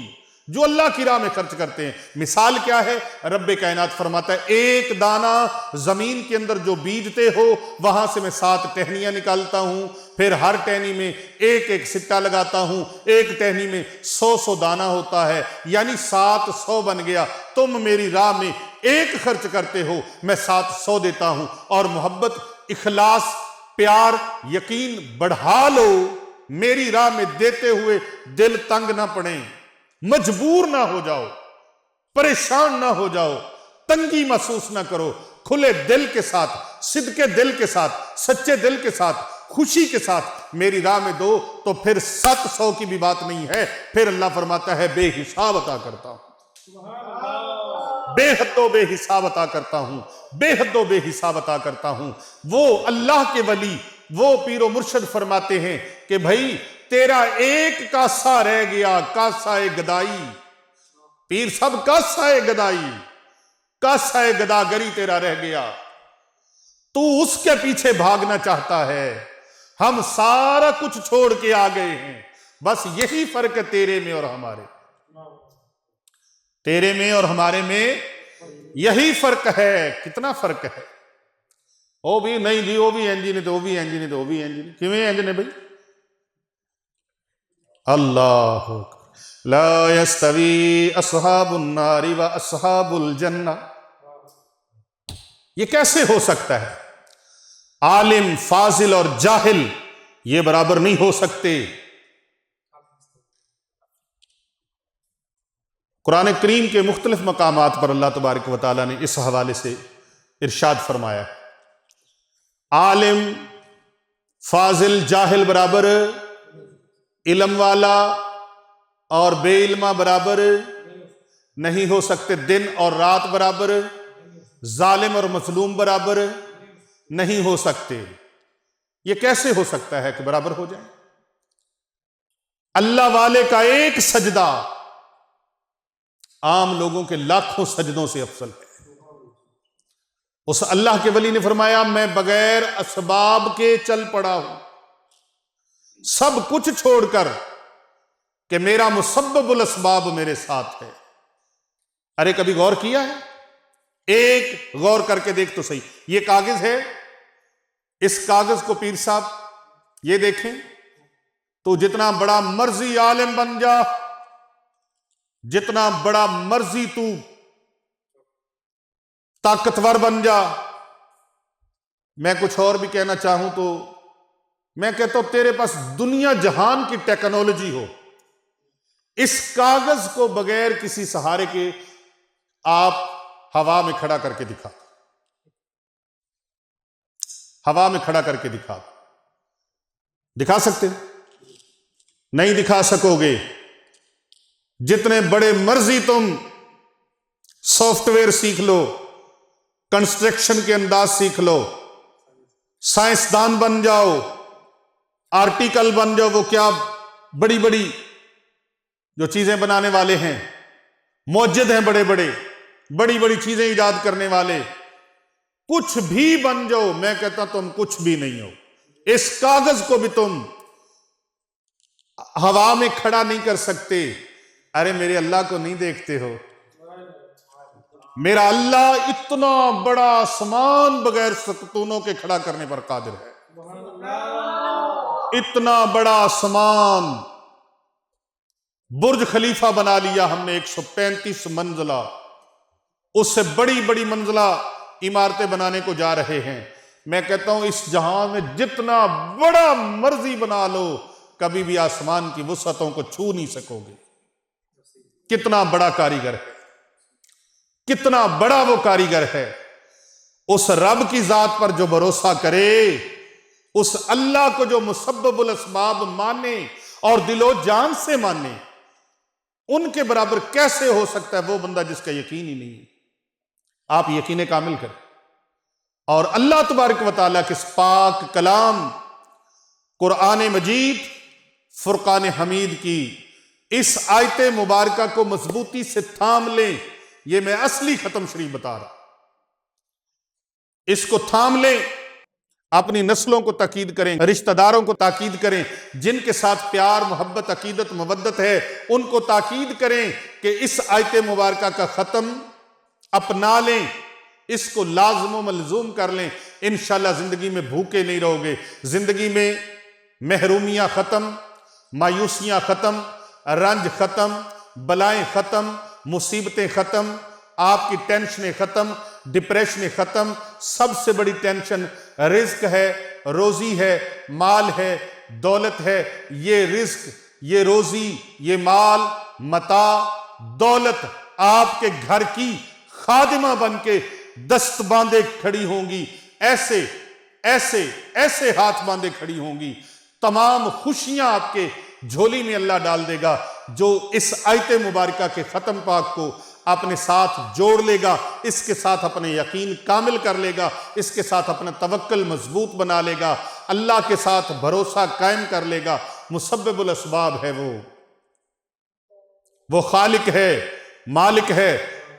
جو اللہ کی راہ میں خرچ کرتے ہیں۔ مثال کیا ہے؟ رب کائنات فرماتا ہے ایک دانہ زمین کے اندر جو بیجتے ہو وہاں سے میں 7 ٹہنیاں نکالتا ہوں، پھر ہر ٹہنی میں ایک ایک سٹا لگاتا ہوں، ایک ٹہنی میں 100 دانہ ہوتا ہے، یعنی 700 بن گیا۔ تم میری راہ میں ایک خرچ کرتے ہو، میں 700 دیتا ہوں۔ اور محبت، اخلاص، پیار، یقین بڑھا لو، میری راہ میں دیتے ہوئے دل تنگ نہ پڑیں، مجبور نہ ہو جاؤ، پریشان نہ ہو جاؤ، تنگی محسوس نہ کرو، کھلے دل کے ساتھ، صدقے دل کے ساتھ، سچے دل کے ساتھ، خوشی کے ساتھ میری راہ میں دو، تو پھر 700 کی بھی بات نہیں ہے، پھر اللہ فرماتا ہے بے حساب عطا کرتا ہوں، بے حد و بے حساب عطا کرتا ہوں، بے حد و بے حساب عطا کرتا ہوں۔ وہ اللہ کے ولی، وہ پیر و مرشد فرماتے ہیں کہ بھائی تیرا ایک کاسہ رہ گیا، کاسہ گدائی، پیر صاحب کاسہ گدائی، کاسہ گداگری تیرا رہ گیا، تو اس کے پیچھے بھاگنا چاہتا ہے، ہم سارا کچھ چھوڑ کے آ گئے ہیں، بس یہی فرق ہے تیرے میں اور ہمارے، تیرے میں اور ہمارے میں یہی فرق ہے۔ کتنا فرق ہے؟ وہ بھی نہیں جی، وہ بھی انجی نے تو وہ بھی انجی نے تو وہ بھی انجی نے، کیویں انج نے بھائی؟ اللہ لا یستوی اصحاب النار و اصحاب الجنہ، یہ کیسے ہو سکتا ہے؟ عالم، فاضل اور جاہل یہ برابر نہیں ہو سکتے۔ قرآن کریم کے مختلف مقامات پر اللہ تبارک و تعالیٰ نے اس حوالے سے ارشاد فرمایا، عالم، فاضل، جاہل برابر، علم والا اور بے علمہ برابر نہیں ہو سکتے، دن اور رات برابر، ظالم اور مظلوم برابر نہیں ہو سکتے۔ یہ کیسے ہو سکتا ہے کہ برابر ہو جائیں؟ اللہ والے کا ایک سجدہ عام لوگوں کے لاکھوں سجدوں سے افضل ہے۔ اس اللہ کے ولی نے فرمایا میں بغیر اسباب کے چل پڑا ہوں، سب کچھ چھوڑ کر، کہ میرا مسبب الاسباب میرے ساتھ ہے۔ ارے کبھی غور کیا ہے؟ ایک غور کر کے دیکھ تو صحیح، یہ کاغذ ہے، اس کاغذ کو پیر صاحب یہ دیکھیں تو جتنا بڑا مرضی عالم بن جا، جتنا بڑا مرضی تو طاقتور بن جا، میں کچھ اور بھی کہنا چاہوں تو میں کہتا ہوں تیرے پاس دنیا جہان کی ٹیکنالوجی ہو، اس کاغذ کو بغیر کسی سہارے کے آپ ہوا میں کھڑا کر کے دکھا، ہوا میں کھڑا کر کے دکھا سکتے؟ نہیں دکھا سکو گے۔ جتنے بڑے مرضی تم سافٹ ویئر سیکھ لو، کنسٹرکشن کے انداز سیکھ لو، سائنسدان بن جاؤ، آرٹیکل بن جاؤ، وہ کیا بڑی بڑی جو چیزیں بنانے والے ہیں، موجد ہیں، بڑے بڑی چیزیں ایجاد کرنے والے، کچھ بھی بن جاؤ، میں کہتا تم کچھ بھی نہیں ہو۔ اس کاغذ کو بھی تم ہوا میں کھڑا نہیں کر سکتے۔ ارے میرے اللہ کو نہیں دیکھتے ہو؟ میرا اللہ اتنا بڑا آسمان بغیر ستونوں کے کھڑا کرنے پر قادر ہے، اتنا بڑا آسمان، برج خلیفہ بنا لیا ہم نے 135 منزلہ، اس سے بڑی بڑی منزلہ عمارتیں بنانے کو جا رہے ہیں۔ میں کہتا ہوں اس جہان میں جتنا بڑا مرضی بنا لو، کبھی بھی آسمان کی وسعتوں کو چھو نہیں سکو گے۔ کتنا بڑا کاریگر ہے، کتنا بڑا وہ کاریگر ہے۔ اس رب کی ذات پر جو بھروسہ کرے، اس اللہ کو جو مسبب الاسباب مانے اور دل و جان سے مانے، ان کے برابر کیسے ہو سکتا ہے وہ بندہ جس کا یقین ہی نہیں ہے؟ آپ یقین کامل کریں اور اللہ تبارک و تعالیٰ کے اس پاک کلام قرآن مجید فرقان حمید کی اس آیت مبارکہ کو مضبوطی سے تھام لیں۔ یہ میں اصلی ختم شریف بتا رہا، اس کو تھام لیں، اپنی نسلوں کو تاکید کریں، رشتہ داروں کو تاکید کریں، جن کے ساتھ پیار محبت عقیدت مودت ہے ان کو تاکید کریں کہ اس آیت مبارکہ کا ختم اپنا لیں، اس کو لازم و ملزوم کر لیں۔ انشاءاللہ زندگی میں بھوکے نہیں رہو گے، زندگی میں محرومیاں ختم، مایوسیاں ختم، رنج ختم، بلائیں ختم، مصیبتیں ختم، آپ کی ٹینشنیں ختم، ڈپریشنیں ختم۔ سب سے بڑی ٹینشن رزق ہے، روزی ہے، مال ہے، دولت ہے۔ یہ رزق، یہ روزی، یہ مال، متاع، دولت آپ کے گھر کی خادمہ بن کے دست باندھے کھڑی ہوں گی، ایسے ایسے ایسے ہاتھ باندھے کھڑی ہوں گی۔ تمام خوشیاں آپ کے جھولی میں اللہ ڈال دے گا جو اس آیت مبارکہ کے ختم پاک کو اپنے ساتھ جوڑ لے گا، اس کے ساتھ اپنے یقین کامل کر لے گا، اس کے ساتھ اپنا توکل مضبوط بنا لے گا، اللہ کے ساتھ بھروسہ قائم کر لے گا۔ مسبب الاسباب ہے وہ خالق ہے، مالک ہے،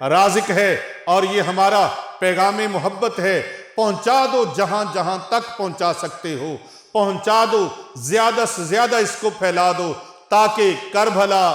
رازق ہے، اور یہ ہمارا پیغام محبت ہے۔ پہنچا دو جہاں جہاں تک پہنچا سکتے ہو، پہنچا دو، زیادہ سے زیادہ اس کو پھیلا دو تاکہ کر بھلا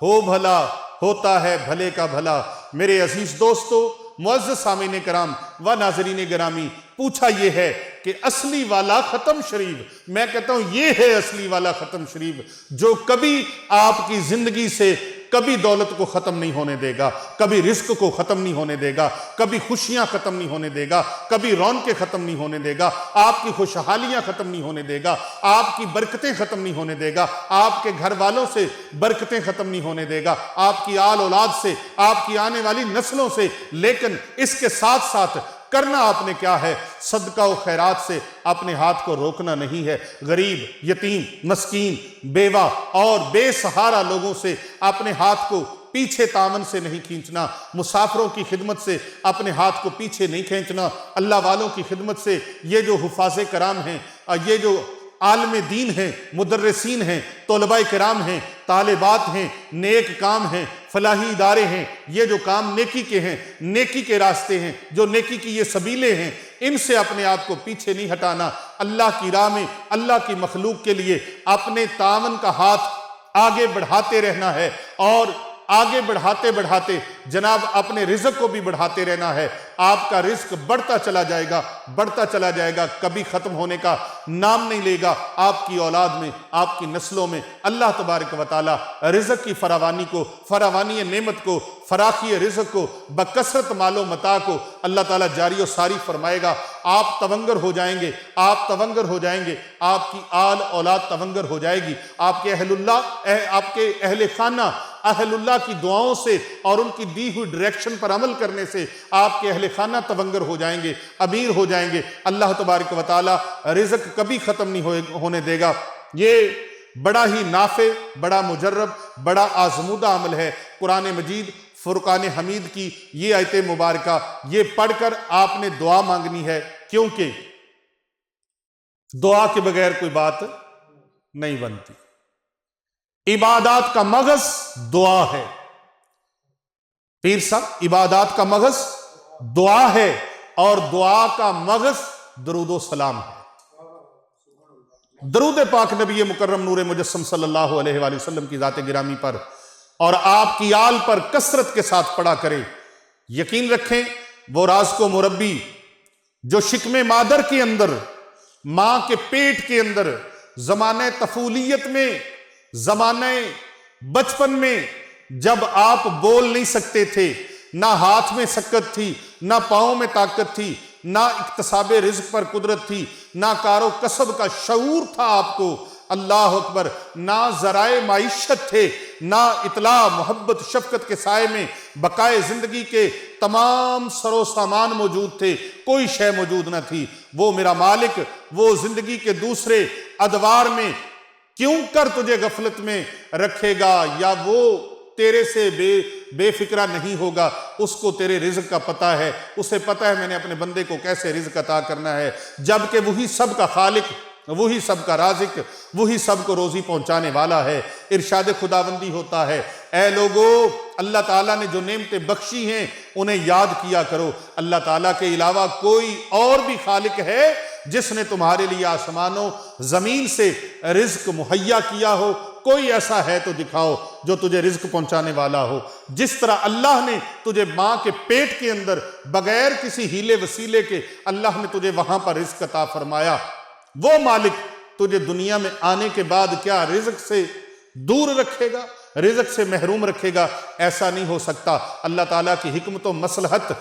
ہو بھلا، ہوتا ہے بھلے کا بھلا۔ میرے عزیز دوستو، معزز سامعین کرام و ناظرین گرامی، پوچھا یہ ہے کہ اصلی والا ختم شریف، میں کہتا ہوں یہ ہے اصلی والا ختم شریف جو کبھی آپ کی زندگی سے کبھی دولت کو ختم نہیں ہونے دے گا، کبھی رزق کو ختم نہیں ہونے دے گا، کبھی خوشیاں ختم نہیں ہونے دے گا، کبھی رونقیں ختم نہیں ہونے دے گا، آپ کی خوشحالیاں ختم نہیں ہونے دے گا، آپ کی برکتیں ختم نہیں ہونے دے گا، آپ کے گھر والوں سے برکتیں ختم نہیں ہونے دے گا، آپ کی آل اولاد سے، آپ کی آنے والی نسلوں سے۔ لیکن اس کے ساتھ ساتھ کرنا آپ نے کیا ہے؟ صدقہ و خیرات سے اپنے ہاتھ کو روکنا نہیں ہے۔ غریب، یتیم، مسکین، بیوہ اور بے سہارا لوگوں سے اپنے ہاتھ کو پیچھے تعاون سے نہیں کھینچنا، مسافروں کی خدمت سے اپنے ہاتھ کو پیچھے نہیں کھینچنا، اللہ والوں کی خدمت سے۔ یہ جو حفاظ کرام ہیں، یہ جو عالم دین ہیں، مدرسین ہیں، طلباء کرام ہیں، طالبات ہیں، نیک کام ہیں، فلاحی ادارے ہیں، یہ جو کام نیکی کے ہیں، نیکی کے راستے ہیں، جو نیکی کی یہ سبیلیں ہیں، ان سے اپنے آپ کو پیچھے نہیں ہٹانا۔ اللہ کی راہ میں، اللہ کی مخلوق کے لیے اپنے تعاون کا ہاتھ آگے بڑھاتے رہنا ہے، اور آگے بڑھاتے بڑھاتے جناب اپنے رزق کو بھی بڑھاتے رہنا ہے۔ آپ کا رزق بڑھتا چلا جائے گا، بڑھتا چلا جائے گا، کبھی ختم ہونے کا نام نہیں لے گا۔ آپ کی اولاد میں، آپ کی نسلوں میں اللہ تبارک و تعالی رزق کی فراوانی کو، فراوانی نعمت کو، فراخی رزق کو، بکثرت مال و متاع کو اللہ تعالیٰ جاری و ساری فرمائے گا۔ آپ تونگر ہو جائیں گے، آپ تونگر ہو جائیں گے، آپ کی آل اولاد تونگر ہو جائے گی، آپ کے اہل اللہ، آپ کے اہل خانہ اہل اللہ کی دعاؤں سے اور ان کی دی ہوئی ڈائریکشن پر عمل کرنے سے آپ کے اہل خانہ تونگر ہو جائیں گے، امیر ہو جائیں گے۔ اللہ تبارک و تعالی رزق کبھی ختم نہیں ہونے دے گا۔ یہ بڑا ہی نافع، بڑا مجرب، بڑا آزمودہ عمل ہے۔ قرآن مجید فرقان حمید کی یہ آیت مبارکہ، یہ پڑھ کر آپ نے دعا مانگنی ہے، کیونکہ دعا کے بغیر کوئی بات نہیں بنتی۔ عبادات کا مغز دعا ہے۔ پیر صاحب، عبادات کا مغز دعا ہے، اور دعا کا مغز درود و سلام ہے۔ درود پاک نبی مکرم نور مجسم صلی اللہ علیہ وآلہ وسلم کی ذات گرامی پر اور آپ کی آل پر کثرت کے ساتھ پڑھا کریں۔ یقین رکھیں، وہ راز کو مربی جو شکم مادر کے اندر، ماں کے پیٹ کے اندر، زمانہ طفولیت میں، زمانہ بچپن میں، جب آپ بول نہیں سکتے تھے، نہ ہاتھ میں سکت تھی، نہ پاؤں میں طاقت تھی، نہ اکتساب رزق پر قدرت تھی، نہ کار و کسب کا شعور تھا آپ کو، اللہ اکبر، نہ ذرائع معیشت تھے، نا اطلاع محبت شفقت کے سائے میں بقائے زندگی کے تمام سر و سامان موجود تھے، کوئی شے موجود نہ تھی۔ وہ میرا مالک وہ زندگی کے دوسرے ادوار میں کیوں کر تجھے غفلت میں رکھے گا، یا وہ تیرے سے بے فکرہ نہیں ہوگا، اس کو تیرے رزق کا پتہ ہے، اسے پتہ ہے میں نے اپنے بندے کو کیسے رزق عطا کرنا ہے، جبکہ وہی سب کا خالق، وہی سب کا رازق، وہی سب کو روزی پہنچانے والا ہے۔ ارشاد خداوندی ہوتا ہے، اے لوگو اللہ تعالیٰ نے جو نعمتیں بخشی ہیں انہیں یاد کیا کرو۔ اللہ تعالیٰ کے علاوہ کوئی اور بھی خالق ہے جس نے تمہارے لیے آسمانوں زمین سے رزق مہیا کیا ہو؟ کوئی ایسا ہے تو دکھاؤ جو تجھے رزق پہنچانے والا ہو۔ جس طرح اللہ نے تجھے ماں کے پیٹ کے اندر بغیر کسی ہیلے وسیلے کے اللہ نے تجھے وہاں پر رزق عطا فرمایا، وہ مالک تجھے دنیا میں آنے کے بعد کیا رزق سے دور رکھے گا، رزق سے محروم رکھے گا؟ ایسا نہیں ہو سکتا۔ اللہ تعالیٰ کی حکمت و مصلحت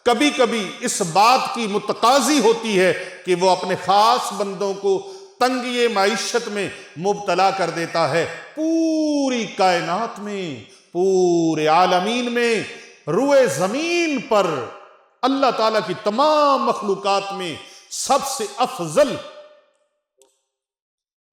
کبھی کبھی اس بات کی متقاضی ہوتی ہے کہ وہ اپنے خاص بندوں کو تنگی معیشت میں مبتلا کر دیتا ہے۔ پوری کائنات میں، پورے عالمین میں، روئے زمین پر اللہ تعالیٰ کی تمام مخلوقات میں سب سے افضل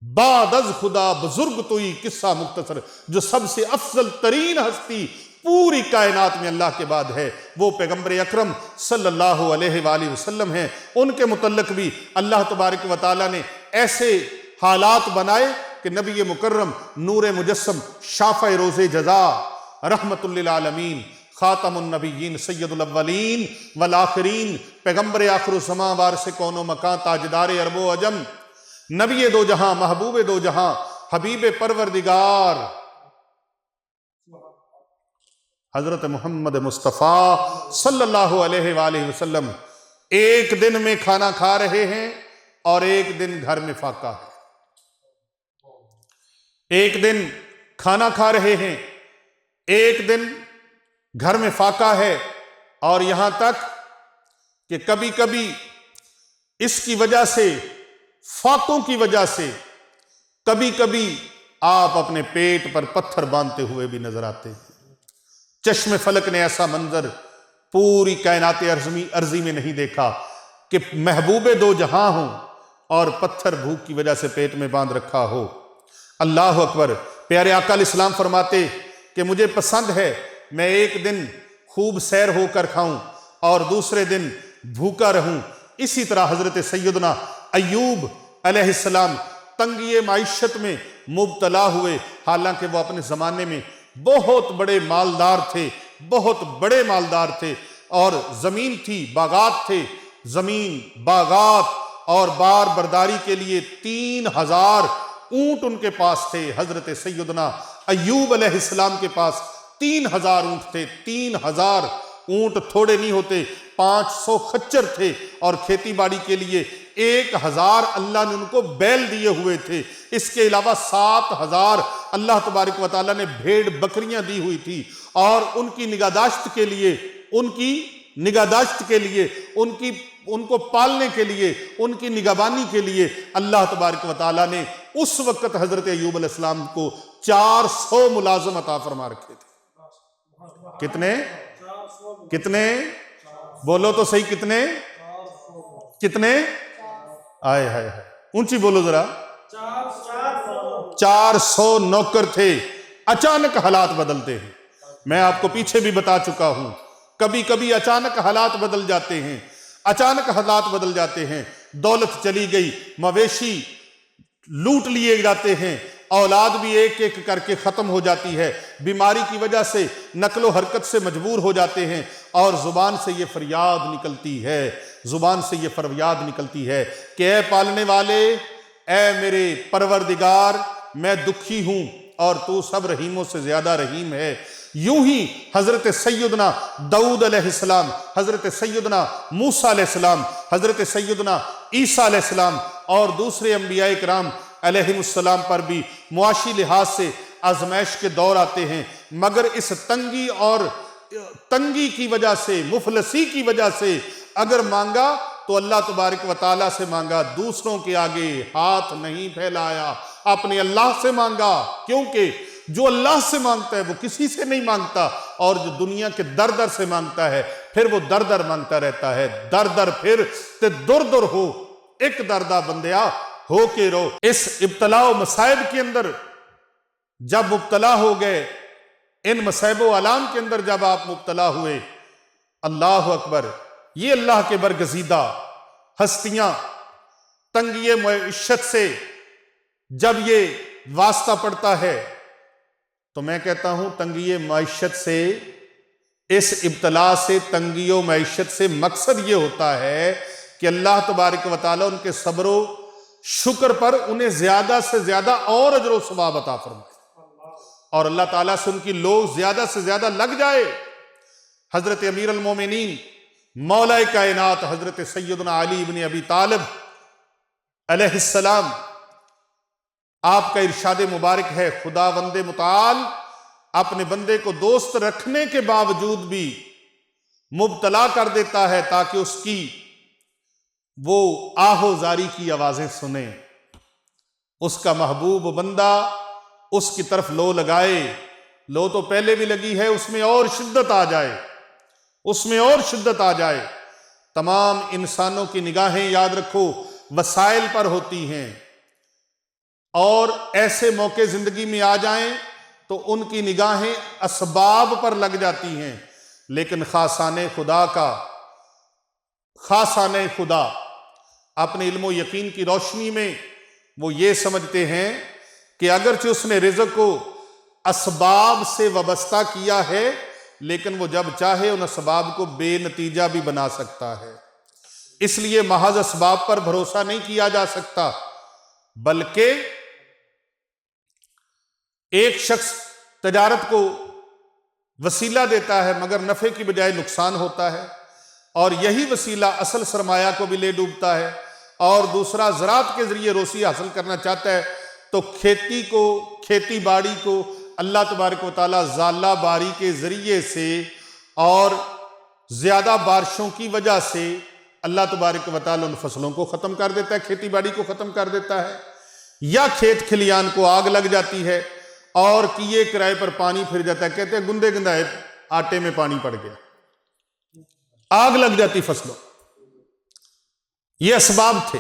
بعد از خدا بزرگ توئی قصہ مختصر، جو سب سے افضل ترین ہستی پوری کائنات میں اللہ کے بعد ہے، وہ پیغمبر اکرم صلی اللہ علیہ وآلہ وسلم ہیں۔ ان کے متعلق بھی اللہ تبارک و تعالیٰ نے ایسے حالات بنائے کہ نبی مکرم نور مجسم شافع روز جزا رحمت للعالمین خاتم النبیین سید الاولین والآخرین پیغمبر آخر الزماں وارث کون و مکان تاجدار عرب و عجم نبی دو جہاں محبوب دو جہاں حبیب پروردگار حضرت محمد مصطفیٰ صلی اللہ علیہ وآلہ وسلم ایک دن میں کھانا کھا رہے ہیں اور ایک دن گھر میں فاقہ ہے۔ ایک دن کھانا کھا رہے ہیں، ایک دن گھر میں فاقہ ہے، اور یہاں تک کہ کبھی کبھی اس کی وجہ سے، فاقوں کی وجہ سے، کبھی کبھی آپ اپنے پیٹ پر پتھر باندھتے ہوئے بھی نظر آتے ہیں۔ چشم فلک نے ایسا منظر پوری کائنات ارضی میں نہیں دیکھا کہ محبوب دو جہاں ہوں اور پتھر بھوک کی وجہ سے پیٹ میں باندھ رکھا ہو۔ اللہ اکبر۔ پیارے آقا علیہ السلام فرماتے کہ مجھے پسند ہے میں ایک دن خوب سیر ہو کر کھاؤں اور دوسرے دن بھوکا رہوں۔ اسی طرح حضرت سیدنا ایوب علیہ السلام تنگی معیشت میں مبتلا ہوئے، حالانکہ وہ اپنے زمانے میں بہت بڑے مالدار تھے، بہت بڑے مالدار تھے، اور زمین تھی، باغات تھے، زمین باغات اور بار برداری کے لیے 3000 اونٹ ان کے پاس تھے۔ حضرت سیدنا ایوب علیہ السلام کے پاس 3000 اونٹ تھے۔ 3000 اونٹ تھوڑے نہیں ہوتے، 500 خچر تھے، اور کھیتی باڑی کے لیے 1000 اللہ نے ان کو بیل دیے ہوئے تھے۔ اس کے علاوہ 7000 اللہ تبارک و تعالیٰ نے بھیڑ بکریاں دی ہوئی تھی، اور ان کی نگہداشت کے لیے، ان کو پالنے کے لیے، ان کی نگہبانی کے لیے اللہ تبارک و تعالیٰ نے اس وقت حضرت ایوب علیہ السلام کو 400 ملازم عطا فرما رکھے تھے۔ کتنے بولو تو صحیح، کتنے آئے ہائے ہائے اونچی بولو ذرا۔ 400 نوکر تھے۔ اچانک حالات بدلتے ہیں، میں آپ کو پیچھے بھی بتا چکا ہوں، کبھی کبھی اچانک حالات بدل جاتے ہیں، اچانک حالات بدل جاتے ہیں۔ دولت چلی گئی، مویشی لوٹ لیے جاتے ہیں، اولاد بھی ایک ایک کر کے ختم ہو جاتی ہے، بیماری کی وجہ سے نقل و حرکت سے مجبور ہو جاتے ہیں، اور زبان سے یہ فریاد نکلتی ہے کہ اے پالنے والے، اے میرے پروردگار، میں دکھی ہوں اور تو سب رحیموں سے زیادہ رحیم ہے۔ یوں ہی حضرت سیدنا داؤد علیہ السلام، حضرت سیدنا موسیٰ علیہ السلام، حضرت سیدنا عیسیٰ علیہ السلام اور دوسرے انبیاء کرام علیہ السلام پر بھی معاشی لحاظ سے آزمائش کے دور آتے ہیں، مگر اس تنگی کی وجہ سے، مفلسی کی وجہ سے اگر مانگا تو اللہ تبارک و تعالیٰ سے مانگا، دوسروں کے آگے ہاتھ نہیں پھیلایا، اپنے اللہ سے مانگا، کیونکہ جو اللہ سے مانگتا ہے وہ کسی سے نہیں مانگتا، اور جو دنیا کے در در سے مانگتا ہے پھر وہ در در مانگتا رہتا ہے۔ در در پھر تے در در ہو، ایک دردہ بندیا ہو کے رو۔ اس ابتلا و مصائب کے اندر جب مبتلا ہو گئے، ان مصائب و آلام کے اندر جب آپ مبتلا ہوئے، اللہ اکبر، یہ اللہ کے برگزیدہ ہستیاں تنگی معیشت سے جب یہ واسطہ پڑتا ہے تو میں کہتا ہوں تنگی معیشت سے، اس ابتلا سے، تنگی و معیشت سے مقصد یہ ہوتا ہے کہ اللہ تبارک و تعالیٰ ان کے صبر و شکر پر انہیں زیادہ سے زیادہ اور اجر و ثواب عطا فرمائے، اور اللہ تعالیٰ سے ان کی لو زیادہ سے زیادہ لگ جائے۔ حضرت امیر المومنین مولا کائنات حضرت سیدنا علی بن ابی طالب علیہ السلام، آپ کا ارشاد مبارک ہے، خداوند متعال اپنے بندے کو دوست رکھنے کے باوجود بھی مبتلا کر دیتا ہے تاکہ اس کی وہ آہو زاری کی آوازیں سنیں، اس کا محبوب بندہ اس کی طرف لو لگائے، لو تو پہلے بھی لگی ہے، اس میں اور شدت آ جائے، اس میں اور شدت آ جائے۔ تمام انسانوں کی نگاہیں یاد رکھو وسائل پر ہوتی ہیں، اور ایسے موقع زندگی میں آ جائیں تو ان کی نگاہیں اسباب پر لگ جاتی ہیں، لیکن خاصان خدا کا، خاصان خدا اپنے علم و یقین کی روشنی میں وہ یہ سمجھتے ہیں کہ اگرچہ اس نے رزق کو اسباب سے وابستہ کیا ہے، لیکن وہ جب چاہے ان اسباب کو بے نتیجہ بھی بنا سکتا ہے، اس لیے محض اسباب پر بھروسہ نہیں کیا جا سکتا، بلکہ ایک شخص تجارت کو وسیلہ دیتا ہے مگر نفع کی بجائے نقصان ہوتا ہے، اور یہی وسیلہ اصل سرمایہ کو بھی لے ڈوبتا ہے، اور دوسرا زراعت کے ذریعے روزی حاصل کرنا چاہتا ہے تو کھیتی کو، کھیتی باڑی کو اللہ تبارک و تعالیٰ زالہ باری کے ذریعے سے اور زیادہ بارشوں کی وجہ سے اللہ تبارک و تعالیٰ ان فصلوں کو ختم کر دیتا ہے، کھیتی باڑی کو ختم کر دیتا ہے، یا کھیت کھلیان کو آگ لگ جاتی ہے اور کیے کرائے پر پانی پھر جاتا ہے، کہتے ہیں گندے گندائے آٹے میں پانی پڑ گیا، آگ لگ جاتی فصلوں۔ یہ اسباب تھے۔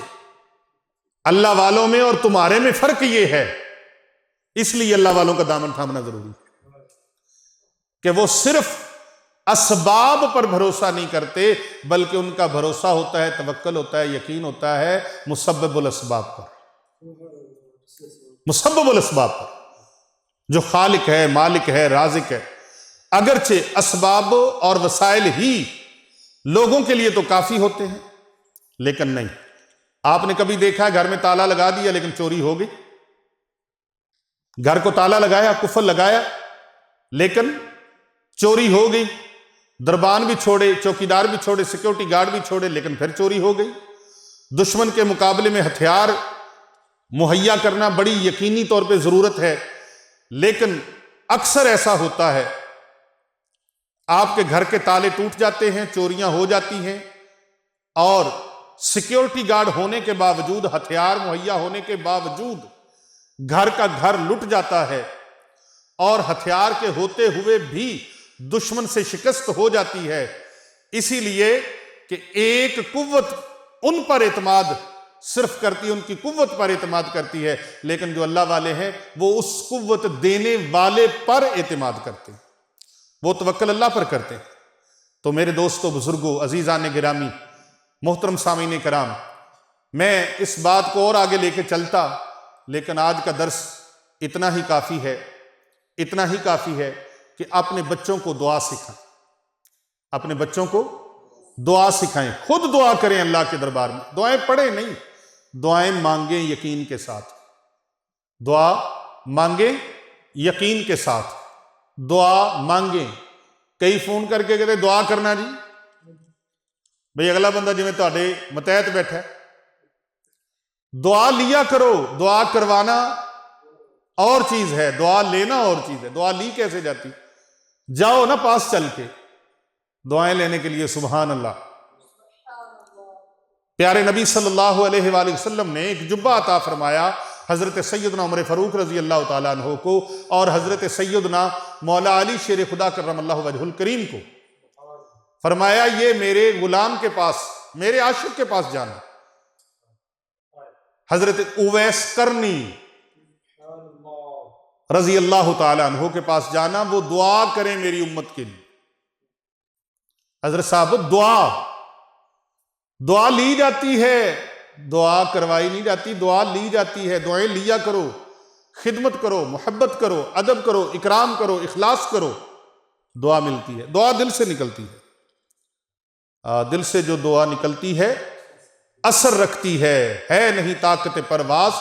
اللہ والوں میں اور تمہارے میں فرق یہ ہے، اس لیے اللہ والوں کا دامن تھامنا ضروری ہے کہ وہ صرف اسباب پر بھروسہ نہیں کرتے، بلکہ ان کا بھروسہ ہوتا ہے، توکل ہوتا ہے، یقین ہوتا ہے مسبب الاسباب پر، مسبب الاسباب پر، جو خالق ہے، مالک ہے، رازق ہے۔ اگرچہ اسباب اور وسائل ہی لوگوں کے لیے تو کافی ہوتے ہیں، لیکن نہیں۔ آپ نے کبھی دیکھا گھر میں تالا لگا دیا لیکن چوری ہو گئی؟ گھر کو تالا لگایا، قفل لگایا، لیکن چوری ہو گئی، دربان بھی چھوڑے، چوکیدار بھی چھوڑے، سیکیورٹی گارڈ بھی چھوڑے، لیکن پھر چوری ہو گئی۔ دشمن کے مقابلے میں ہتھیار مہیا کرنا بڑی یقینی طور پہ ضرورت ہے، لیکن اکثر ایسا ہوتا ہے آپ کے گھر کے تالے ٹوٹ جاتے ہیں، چوریاں ہو جاتی ہیں، اور سیکیورٹی گارڈ ہونے کے باوجود، ہتھیار مہیا ہونے کے باوجود گھر کا گھر لٹ جاتا ہے، اور ہتھیار کے ہوتے ہوئے بھی دشمن سے شکست ہو جاتی ہے، اسی لیے کہ ایک قوت ان پر اعتماد صرف کرتی ہے، ان کی قوت پر اعتماد کرتی ہے، لیکن جو اللہ والے ہیں وہ اس قوت دینے والے پر اعتماد کرتے ہیں، وہ توکل اللہ پر کرتے ہیں۔ تو میرے دوستو، بزرگوں، عزیزان گرامی، محترم سامعین کرام، میں اس بات کو اور آگے لے کے چلتا، لیکن آج کا درس اتنا ہی کافی ہے، اتنا ہی کافی ہے کہ اپنے بچوں کو دعا سکھائیں، اپنے بچوں کو دعا سکھائیں، خود دعا کریں اللہ کے دربار میں، دعائیں پڑھیں نہیں، دعائیں مانگیں یقین کے ساتھ، دعا مانگیں یقین کے ساتھ، دعا مانگیں۔ کئی فون کر کے کہتے دعا کرنا جی، بھئی اگلا بندہ جو میں تہاڈے متحت بیٹھا ہے، دعا لیا کرو، دعا کروانا اور چیز ہے، دعا لینا اور چیز ہے۔ دعا لی کیسے جاتی؟ جاؤ نا پاس چل کے دعائیں لینے کے لیے۔ سبحان اللہ۔ پیارے نبی صلی اللہ علیہ وآلہ وسلم نے ایک جبہ عطا فرمایا حضرت سیدنا عمر فاروق رضی اللہ تعالیٰ عنہ کو اور حضرت سیدنا مولا علی شیر خدا کرم اللہ وجہ الکریم کو، فرمایا یہ میرے غلام کے پاس، میرے عاشق کے پاس جانا، حضرت اویس کرنی رضی اللہ تعالیٰ عنہ کے پاس جانا، وہ دعا کریں میری امت کے لیے۔ حضرت صاحب دعا لی جاتی ہے، دعا کروائی نہیں جاتی، دعا لی جاتی ہے۔ دعائیں لیا کرو، خدمت کرو، محبت کرو، ادب کرو، اکرام کرو، اخلاص کرو، دعا ملتی ہے۔ دعا دل سے نکلتی ہے، دل سے جو دعا نکلتی ہے اثر رکھتی ہے نہیں طاقت پرواز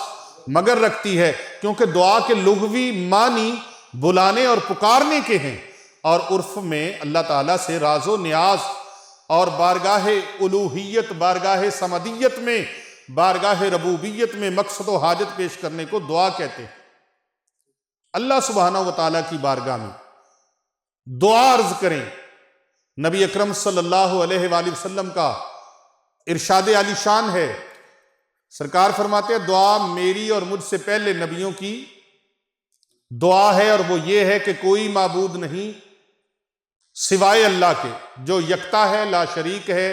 مگر رکھتی ہے، کیونکہ دعا کے لغوی معنی بلانے اور پکارنے کے ہیں، اور عرف میں اللہ تعالیٰ سے راز و نیاز اور بارگاہ الوہیت، بارگاہ صمدیت میں، بارگاہ ربوبیت میں مقصد و حاجت پیش کرنے کو دعا کہتے ہیں۔ اللہ سبحانہ و تعالیٰ کی بارگاہ میں دعا عرض کریں۔ نبی اکرم صلی اللہ علیہ وآلہ وسلم کا ارشاد عالی شان ہے، سرکار فرماتے ہیں دعا میری اور مجھ سے پہلے نبیوں کی دعا ہے، اور وہ یہ ہے کہ کوئی معبود نہیں سوائے اللہ کے جو یکتا ہے، لا شریک ہے،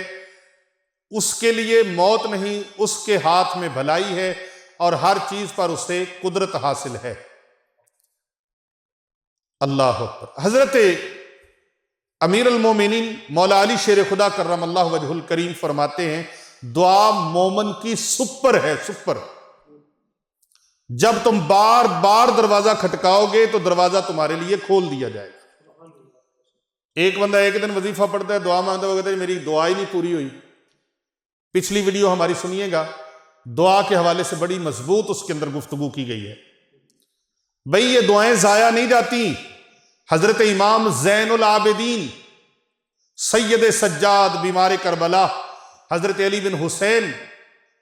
اس کے لیے موت نہیں، اس کے ہاتھ میں بھلائی ہے، اور ہر چیز پر اسے قدرت حاصل ہے۔ اللہ اکبر۔ حضرت امیر المومنین مولا علی شیر خدا کرم اللہ وجہ الکریم فرماتے ہیں دعا مومن کی سپر ہے، سپر۔ جب تم بار بار دروازہ کھٹکاؤ گے تو دروازہ تمہارے لیے کھول دیا جائے گا۔ ایک بندہ ایک دن وظیفہ پڑھتا ہے، دعا مانگتا ہے، وہ کہتا ہے میری دعا ہی نہیں پوری ہوئی۔ پچھلی ویڈیو ہماری سنیے گا، دعا کے حوالے سے بڑی مضبوط اس کے اندر گفتگو کی گئی ہے۔ بھئی یہ دعائیں ضائع نہیں جاتی۔ حضرت امام زین العابدین سید سجاد بیمار کربلا حضرت علی بن حسین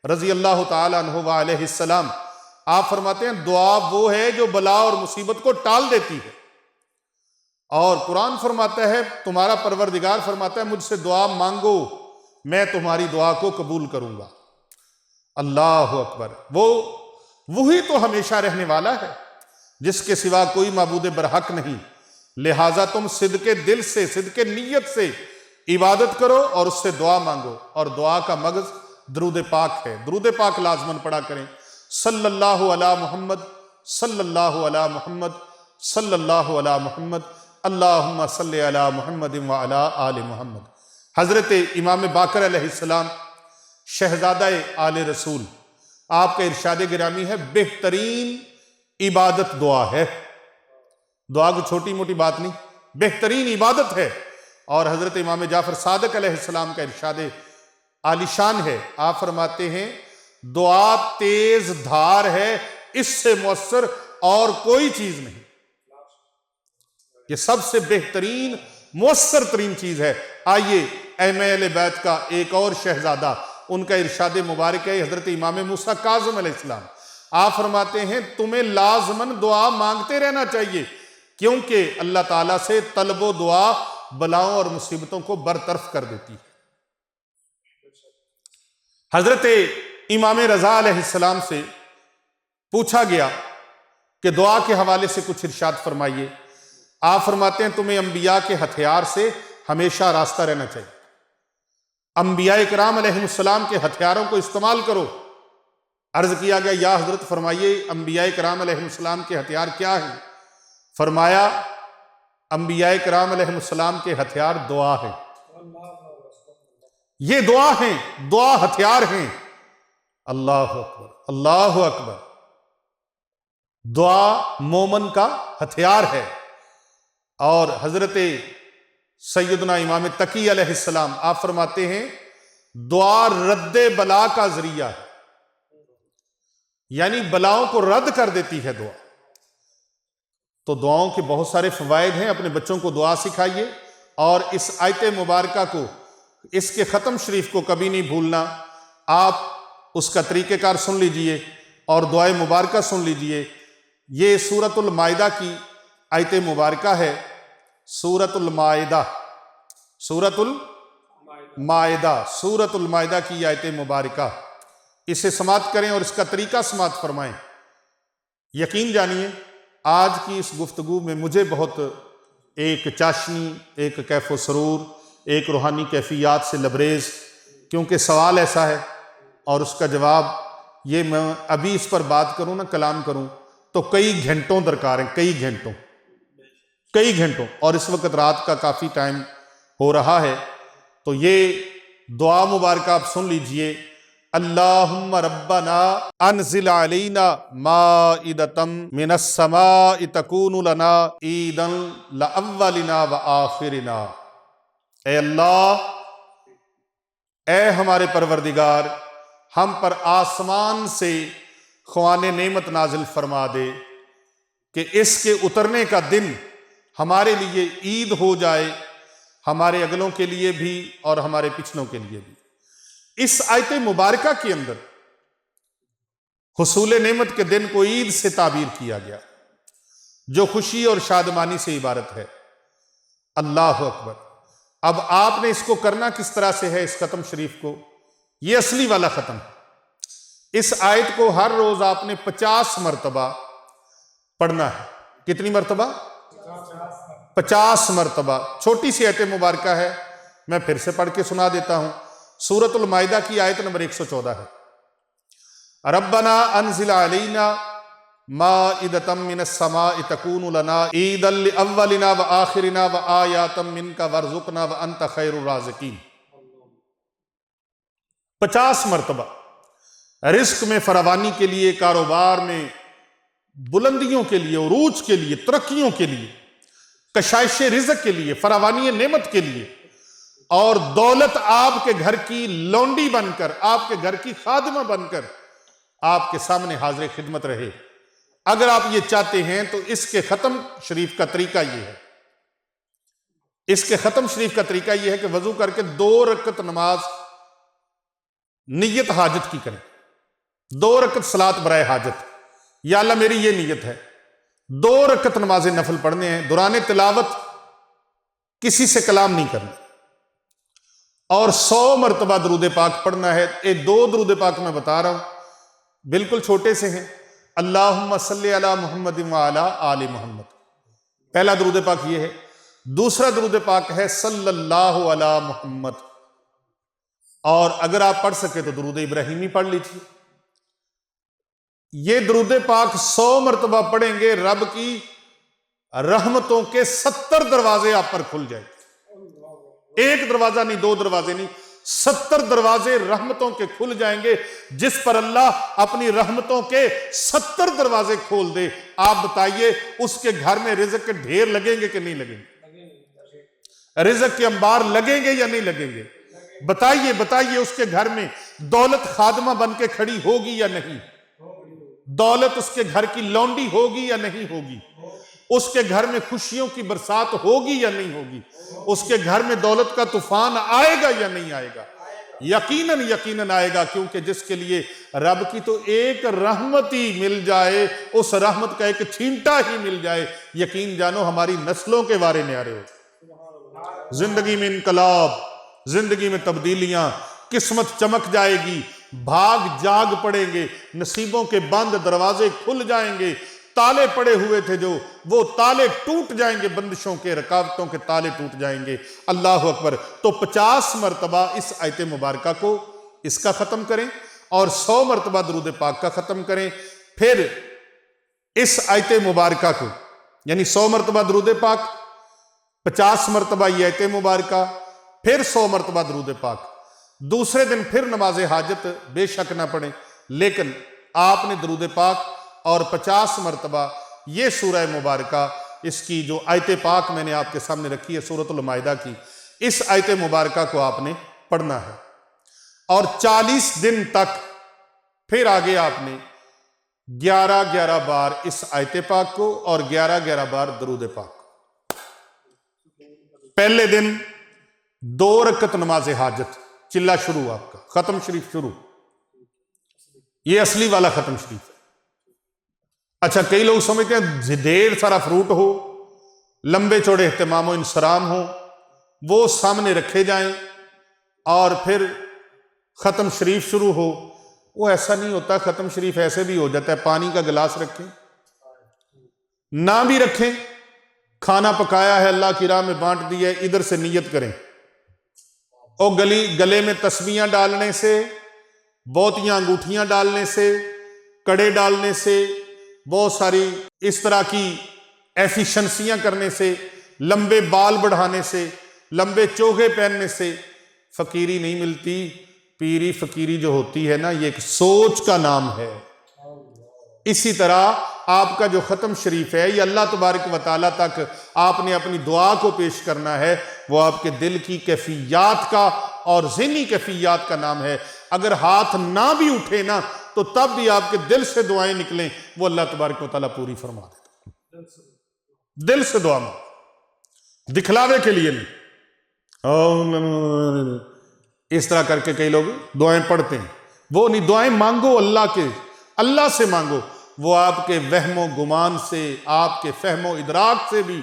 رضی اللہ تعالیٰ عنہ وعلیہ السلام، آپ فرماتے ہیں دعا وہ ہے جو بلا اور مصیبت کو ٹال دیتی ہے، اور قرآن فرماتا ہے، تمہارا پروردگار فرماتا ہے مجھ سے دعا مانگو میں تمہاری دعا کو قبول کروں گا۔ اللہ اکبر۔ وہی تو ہمیشہ رہنے والا ہے جس کے سوا کوئی معبود برحق نہیں، لہٰذا تم صدق دل سے، صدق نیت سے عبادت کرو اور اس سے دعا مانگو، اور دعا کا مغز درود پاک ہے۔ درود پاک لازماً پڑھا کریں، صلی اللہ علی محمد، صلی اللہ علی محمد، صلی اللہ علی محمد، اللہم صلی علی محمد وعلی آل محمد۔ حضرت امام باقر علیہ السلام شہزادہ آل رسول، آپ کا ارشاد گرامی ہے بہترین عبادت دعا ہے۔ دعا کو چھوٹی موٹی بات نہیں، بہترین عبادت ہے۔ اور حضرت امام جعفر صادق علیہ السلام کا ارشاد عالی شان ہے، آپ فرماتے ہیں دعا تیز دھار ہے، اس سے مؤثر اور کوئی چیز نہیں، یہ سب سے بہترین مؤثر ترین چیز ہے۔ آئیے ائمہ اہل بیت کا ایک اور شہزادہ، ان کا ارشاد مبارک ہے حضرت امام موسیٰ کاظم علیہ السلام، آپ فرماتے ہیں تمہیں لازماً دعا مانگتے رہنا چاہیے، کیونکہ اللہ تعالیٰ سے طلب و دعا بلاؤں اور مصیبتوں کو برطرف کر دیتی ہے۔ حضرت امام رضا علیہ السلام سے پوچھا گیا کہ دعا کے حوالے سے کچھ ارشاد فرمائیے، آپ فرماتے ہیں تمہیں انبیاء کے ہتھیار سے ہمیشہ راستہ رہنا چاہیے، انبیاء کرام علیہ السلام کے ہتھیاروں کو استعمال کرو۔ عرض کیا گیا یا حضرت فرمائیے انبیاء کرام علیہ السلام کے ہتھیار کیا ہیں؟ فرمایا انبیاء کرام علیہ السلام کے ہتھیار دعا ہے، یہ دعا ہیں، دعا ہتھیار ہیں۔ اللہ اکبر، اللہ اکبر۔ دعا مومن کا ہتھیار ہے، اور حضرت سیدنا امام تقی علیہ السلام آپ فرماتے ہیں دعا رد بلا کا ذریعہ ہے، یعنی بلاؤں کو رد کر دیتی ہے دعا۔ تو دعاؤں کے بہت سارے فوائد ہیں، اپنے بچوں کو دعا سکھائیے، اور اس آیت مبارکہ کو، اس کے ختم شریف کو کبھی نہیں بھولنا۔ آپ اس کا طریقہ کار سن لیجئے اور دعائے مبارکہ سن لیجئے۔ یہ سورۃ المائدہ کی آیت مبارکہ ہے، سورۃ المائدہ، سورۃ المائدہ، سورۃ المائدہ کی آیت مبارکہ، اسے سماعت کریں اور اس کا طریقہ سماعت فرمائیں۔ یقین جانیے آج کی اس گفتگو میں مجھے بہت ایک چاشنی، ایک کیف و سرور، ایک روحانی کیفیات سے لبریز، کیونکہ سوال ایسا ہے اور اس کا جواب یہ میں ابھی اس پر بات کروں نا، کلام کروں تو کئی گھنٹوں درکار ہیں، کئی گھنٹوں، اور اس وقت رات کا کافی ٹائم ہو رہا ہے، تو یہ دعا مبارکہ آپ سن لیجئے۔ اللہم ربنا انزل علینا مائدۃ من السماء تکون لنا عیدا لاولنا وآخرنا۔ اے اللہ، اے ہمارے پروردگار، ہم پر آسمان سے خوان نعمت نازل فرما دے کہ اس کے اترنے کا دن ہمارے لیے عید ہو جائے، ہمارے اگلوں کے لیے بھی اور ہمارے پچھلوں کے لیے بھی۔ اس آیت مبارکہ کے اندر حصول نعمت کے دن کو عید سے تعبیر کیا گیا، جو خوشی اور شادمانی سے عبارت ہے۔ اللہ اکبر۔ اب آپ نے اس کو کرنا کس طرح سے ہے؟ اس ختم شریف کو، یہ اصلی والا ختم، اس آیت کو ہر روز آپ نے 50 مرتبہ پڑھنا ہے۔ کتنی مرتبہ؟ 50 مرتبہ۔ چھوٹی سی آیت مبارکہ ہے، میں پھر سے پڑھ کے سنا دیتا ہوں۔ سورۃ المائدہ کی آیت نمبر 114 ہے۔ ربنا انزل علینا مائدۃ من السماء تکون لنا عیدا لاولنا وآخرنا وآیاتا منک وارزقنا وانت خیر الرازقین۔ 50 مرتبہ رزق میں فراوانی کے لیے، کاروبار میں بلندیوں کے لیے، عروج کے لیے، ترقیوں کے لیے، کشائش رزق کے لیے، فراوانی نعمت کے لیے، اور دولت آپ کے گھر کی لونڈی بن کر، آپ کے گھر کی خادمہ بن کر آپ کے سامنے حاضر خدمت رہے۔ اگر آپ یہ چاہتے ہیں تو اس کے ختم شریف کا طریقہ یہ ہے، اس کے ختم شریف کا طریقہ یہ ہے کہ وضو کر کے 2 رکعت نماز نیت حاجت کی کریں، 2 رکعت صلاۃ برائے حاجت۔ یا اللہ میری یہ نیت ہے، 2 رکعت نماز نفل پڑھنے ہیں، دوران تلاوت کسی سے کلام نہیں کرنا، اور 100 مرتبہ درود پاک پڑھنا ہے۔ 2 درود پاک میں بتا رہا ہوں، بالکل چھوٹے سے ہیں۔ اللہم صلی علی محمد وعلی آل محمد، پہلا درود پاک یہ ہے۔ دوسرا درود پاک ہے صلی اللہ علی محمد، اور اگر آپ پڑھ سکے تو درود ابراہیمی پڑھ لیجیے۔ یہ درود پاک 100 مرتبہ پڑھیں گے، رب کی رحمتوں کے 70 دروازے آپ پر کھل جائیں گے۔ 1 دروازہ نہیں، 2 دروازے نہیں، 70 دروازے رحمتوں کے کھل جائیں گے۔ جس پر اللہ اپنی رحمتوں کے 70 دروازے کھول دے، آپ بتائیے اس کے گھر میں رزق کے ڈھیر لگیں گے کہ نہیں لگیں گے؟ رزق کے انبار لگیں گے یا نہیں لگیں گے؟ بتائیے اس کے گھر میں دولت خادمہ بن کے کھڑی ہوگی یا نہیں؟ دولت اس کے گھر کی لونڈی ہوگی یا نہیں ہوگی؟ اس کے گھر میں خوشیوں کی برسات ہوگی یا نہیں ہوگی؟ اس کے گھر میں دولت کا طوفان آئے گا یا نہیں آئے گا؟ یقیناً آئے گا، کیونکہ جس کے لیے رب کی تو ایک رحمت ہی مل جائے، اس رحمت کا ایک چھینٹا ہی مل جائے، یقین جانو ہماری نسلوں کے وارے نیارے ہو۔ زندگی میں انقلاب، زندگی میں تبدیلیاں، قسمت چمک جائے گی، بھاگ جاگ پڑیں گے، نصیبوں کے بند دروازے کھل جائیں گے، تالے پڑے ہوئے تھے جو وہ تالے ٹوٹ جائیں گے، بندشوں کے، رکاوٹوں کے تالے ٹوٹ جائیں گے۔ اللہ اکبر۔ تو 50 مرتبہ اس آیت مبارکہ کو، اس کا ختم کریں، اور 100 مرتبہ درود پاک کا ختم کریں۔ پھر اس آیت مبارکہ کو، یعنی 100 مرتبہ درود پاک، 50 مرتبہ یہ آیت مبارکہ، پھر 100 مرتبہ درود پاک۔ دوسرے دن پھر نماز حاجت بے شک نہ پڑھیں، لیکن آپ نے درود پاک اور 50 مرتبہ یہ سورہ مبارکہ، اس کی جو آیت پاک میں نے آپ کے سامنے رکھی ہے سورۃ المائدہ کی، اس آیت مبارکہ کو آپ نے پڑھنا ہے، اور 40 دن تک پھر آگے آپ نے 11 بار اس آیت پاک کو اور 11 بار درود پاک۔ پہلے دن 2 رکعت نماز حاجت، چلہ شروع آپ کا، ختم شریف شروع، یہ اصلی والا ختم شریف ہے۔ اچھا، کئی لوگ سمجھتے ہیں ڈھیر سارا فروٹ ہو، لمبے چوڑے اہتمام و انصرام ہو، وہ سامنے رکھے جائیں اور پھر ختم شریف شروع ہو۔ وہ ایسا نہیں ہوتا، ختم شریف ایسے بھی ہو جاتا ہے، پانی کا گلاس رکھیں، نہ بھی رکھیں، کھانا پکایا ہے اللہ کی راہ میں بانٹ دیا ہے، ادھر سے نیت کریں، اور گلے میں تسبیحاں ڈالنے سے، بہتیاں انگوٹھیاں ڈالنے سے، کڑے ڈالنے سے، بہت ساری اس طرح کی ایفیشنسیاں کرنے سے، لمبے بال بڑھانے سے، لمبے چوگے پہننے سے فقیری نہیں ملتی۔ پیری فقیری جو ہوتی ہے نا، یہ ایک سوچ کا نام ہے۔ اسی طرح آپ کا جو ختم شریف ہے، یہ اللہ تبارک و تعالیٰ تک آپ نے اپنی دعا کو پیش کرنا ہے، وہ آپ کے دل کی کیفیات کا اور ذہنی کیفیات کا نام ہے۔ اگر ہاتھ نہ بھی اٹھے نا تو تب بھی آپ کے دل سے دعائیں نکلیں، وہ اللہ تبارک و تعالیٰ پوری فرما دیتا ہے۔ دل سے دعا مانگو، دکھلاوے کے لیے نہیں۔ اس طرح کر کے کئی لوگ دعائیں پڑھتے ہیں، وہ نہیں، دعائیں مانگو اللہ سے مانگو، وہ آپ کے وہم و گمان سے، آپ کے فہم و ادراک سے بھی،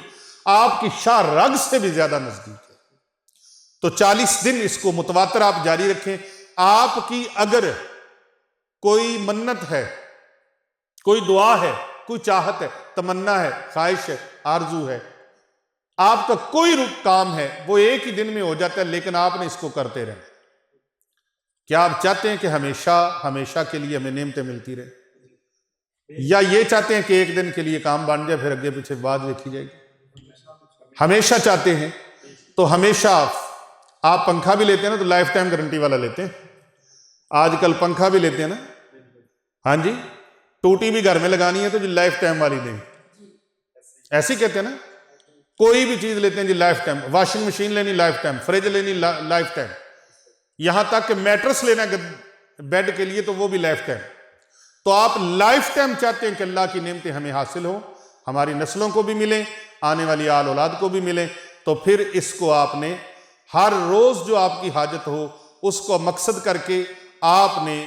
آپ کی شاہ رگ سے بھی زیادہ نزدیک ہے۔ تو 40 دن اس کو متواتر آپ جاری رکھیں۔ آپ کی اگر کوئی منت ہے، کوئی دعا ہے، کوئی چاہت ہے، تمنا ہے، خواہش ہے، آرزو ہے، آپ کا کوئی کام ہے، وہ ایک ہی دن میں ہو جاتا ہے، لیکن آپ نے اس کو کرتے رہے۔ کیا آپ چاہتے ہیں کہ ہمیشہ کے لیے ہمیں نعمتیں ملتی رہے، یا یہ چاہتے ہیں کہ ایک دن کے لیے کام بن جائے پھر اگے پیچھے بعد دیکھی جائے گی؟ ہمیشہ چاہتے ہیں تو ہمیشہ آپ پنکھا بھی لیتے ہیں نا تو لائف ٹائم گارنٹی والا لیتے ہیں۔ آج کل پنکھا بھی لیتے ہیں نا، ہاں جی، ٹوٹی بھی گھر میں لگانی ہے تو جی لائف ٹائم والی دیں، ایسے ہی کہتے ہیں نا۔ کوئی بھی چیز لیتے ہیں جی لائف ٹائم، واشنگ مشین لینی لائف ٹائم، فریج لینی لائف ٹائم، یہاں تک کہ میٹرس لینا بیڈ کے لیے تو وہ بھی لائف ٹائم۔ تو آپ لائف ٹائم چاہتے ہیں کہ اللہ کی نعمتیں ہمیں حاصل ہوں، ہماری نسلوں کو بھی ملیں، آنے والی آل اولاد کو بھی ملیں، تو پھر اس کو آپ نے ہر روز جو آپ کی حاجت ہو اس کو مقصد کر کے آپ نے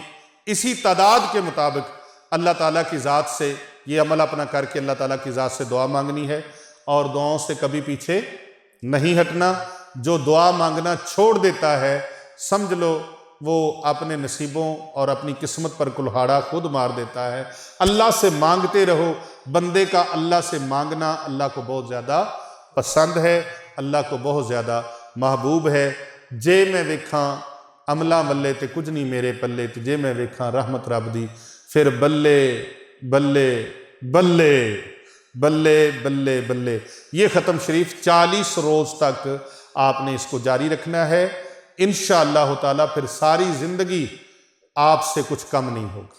اسی تعداد کے مطابق اللہ تعالیٰ کی ذات سے یہ عمل اپنا کر کے اللہ تعالیٰ کی ذات سے دعا مانگنی ہے، اور دعاؤں سے کبھی پیچھے نہیں ہٹنا۔ جو دعا مانگنا چھوڑ دیتا ہے سمجھ لو وہ اپنے نصیبوں اور اپنی قسمت پر کلہاڑا خود مار دیتا ہے۔ اللہ سے مانگتے رہو۔ بندے کا اللہ سے مانگنا اللہ کو بہت زیادہ پسند ہے، اللہ کو بہت زیادہ محبوب ہے۔ جے میں ویکھاں عملہ ملے تے کچھ نہیں میرے پلے، تے جے میں ویکھاں رحمت رب دی پھر بلے بلے بلے بلے بلے بلے۔ یہ ختم شریف 40 روز تک آپ نے اس کو جاری رکھنا ہے، انشاءاللہ تعالیٰ پھر ساری زندگی آپ سے کچھ کم نہیں ہوگا۔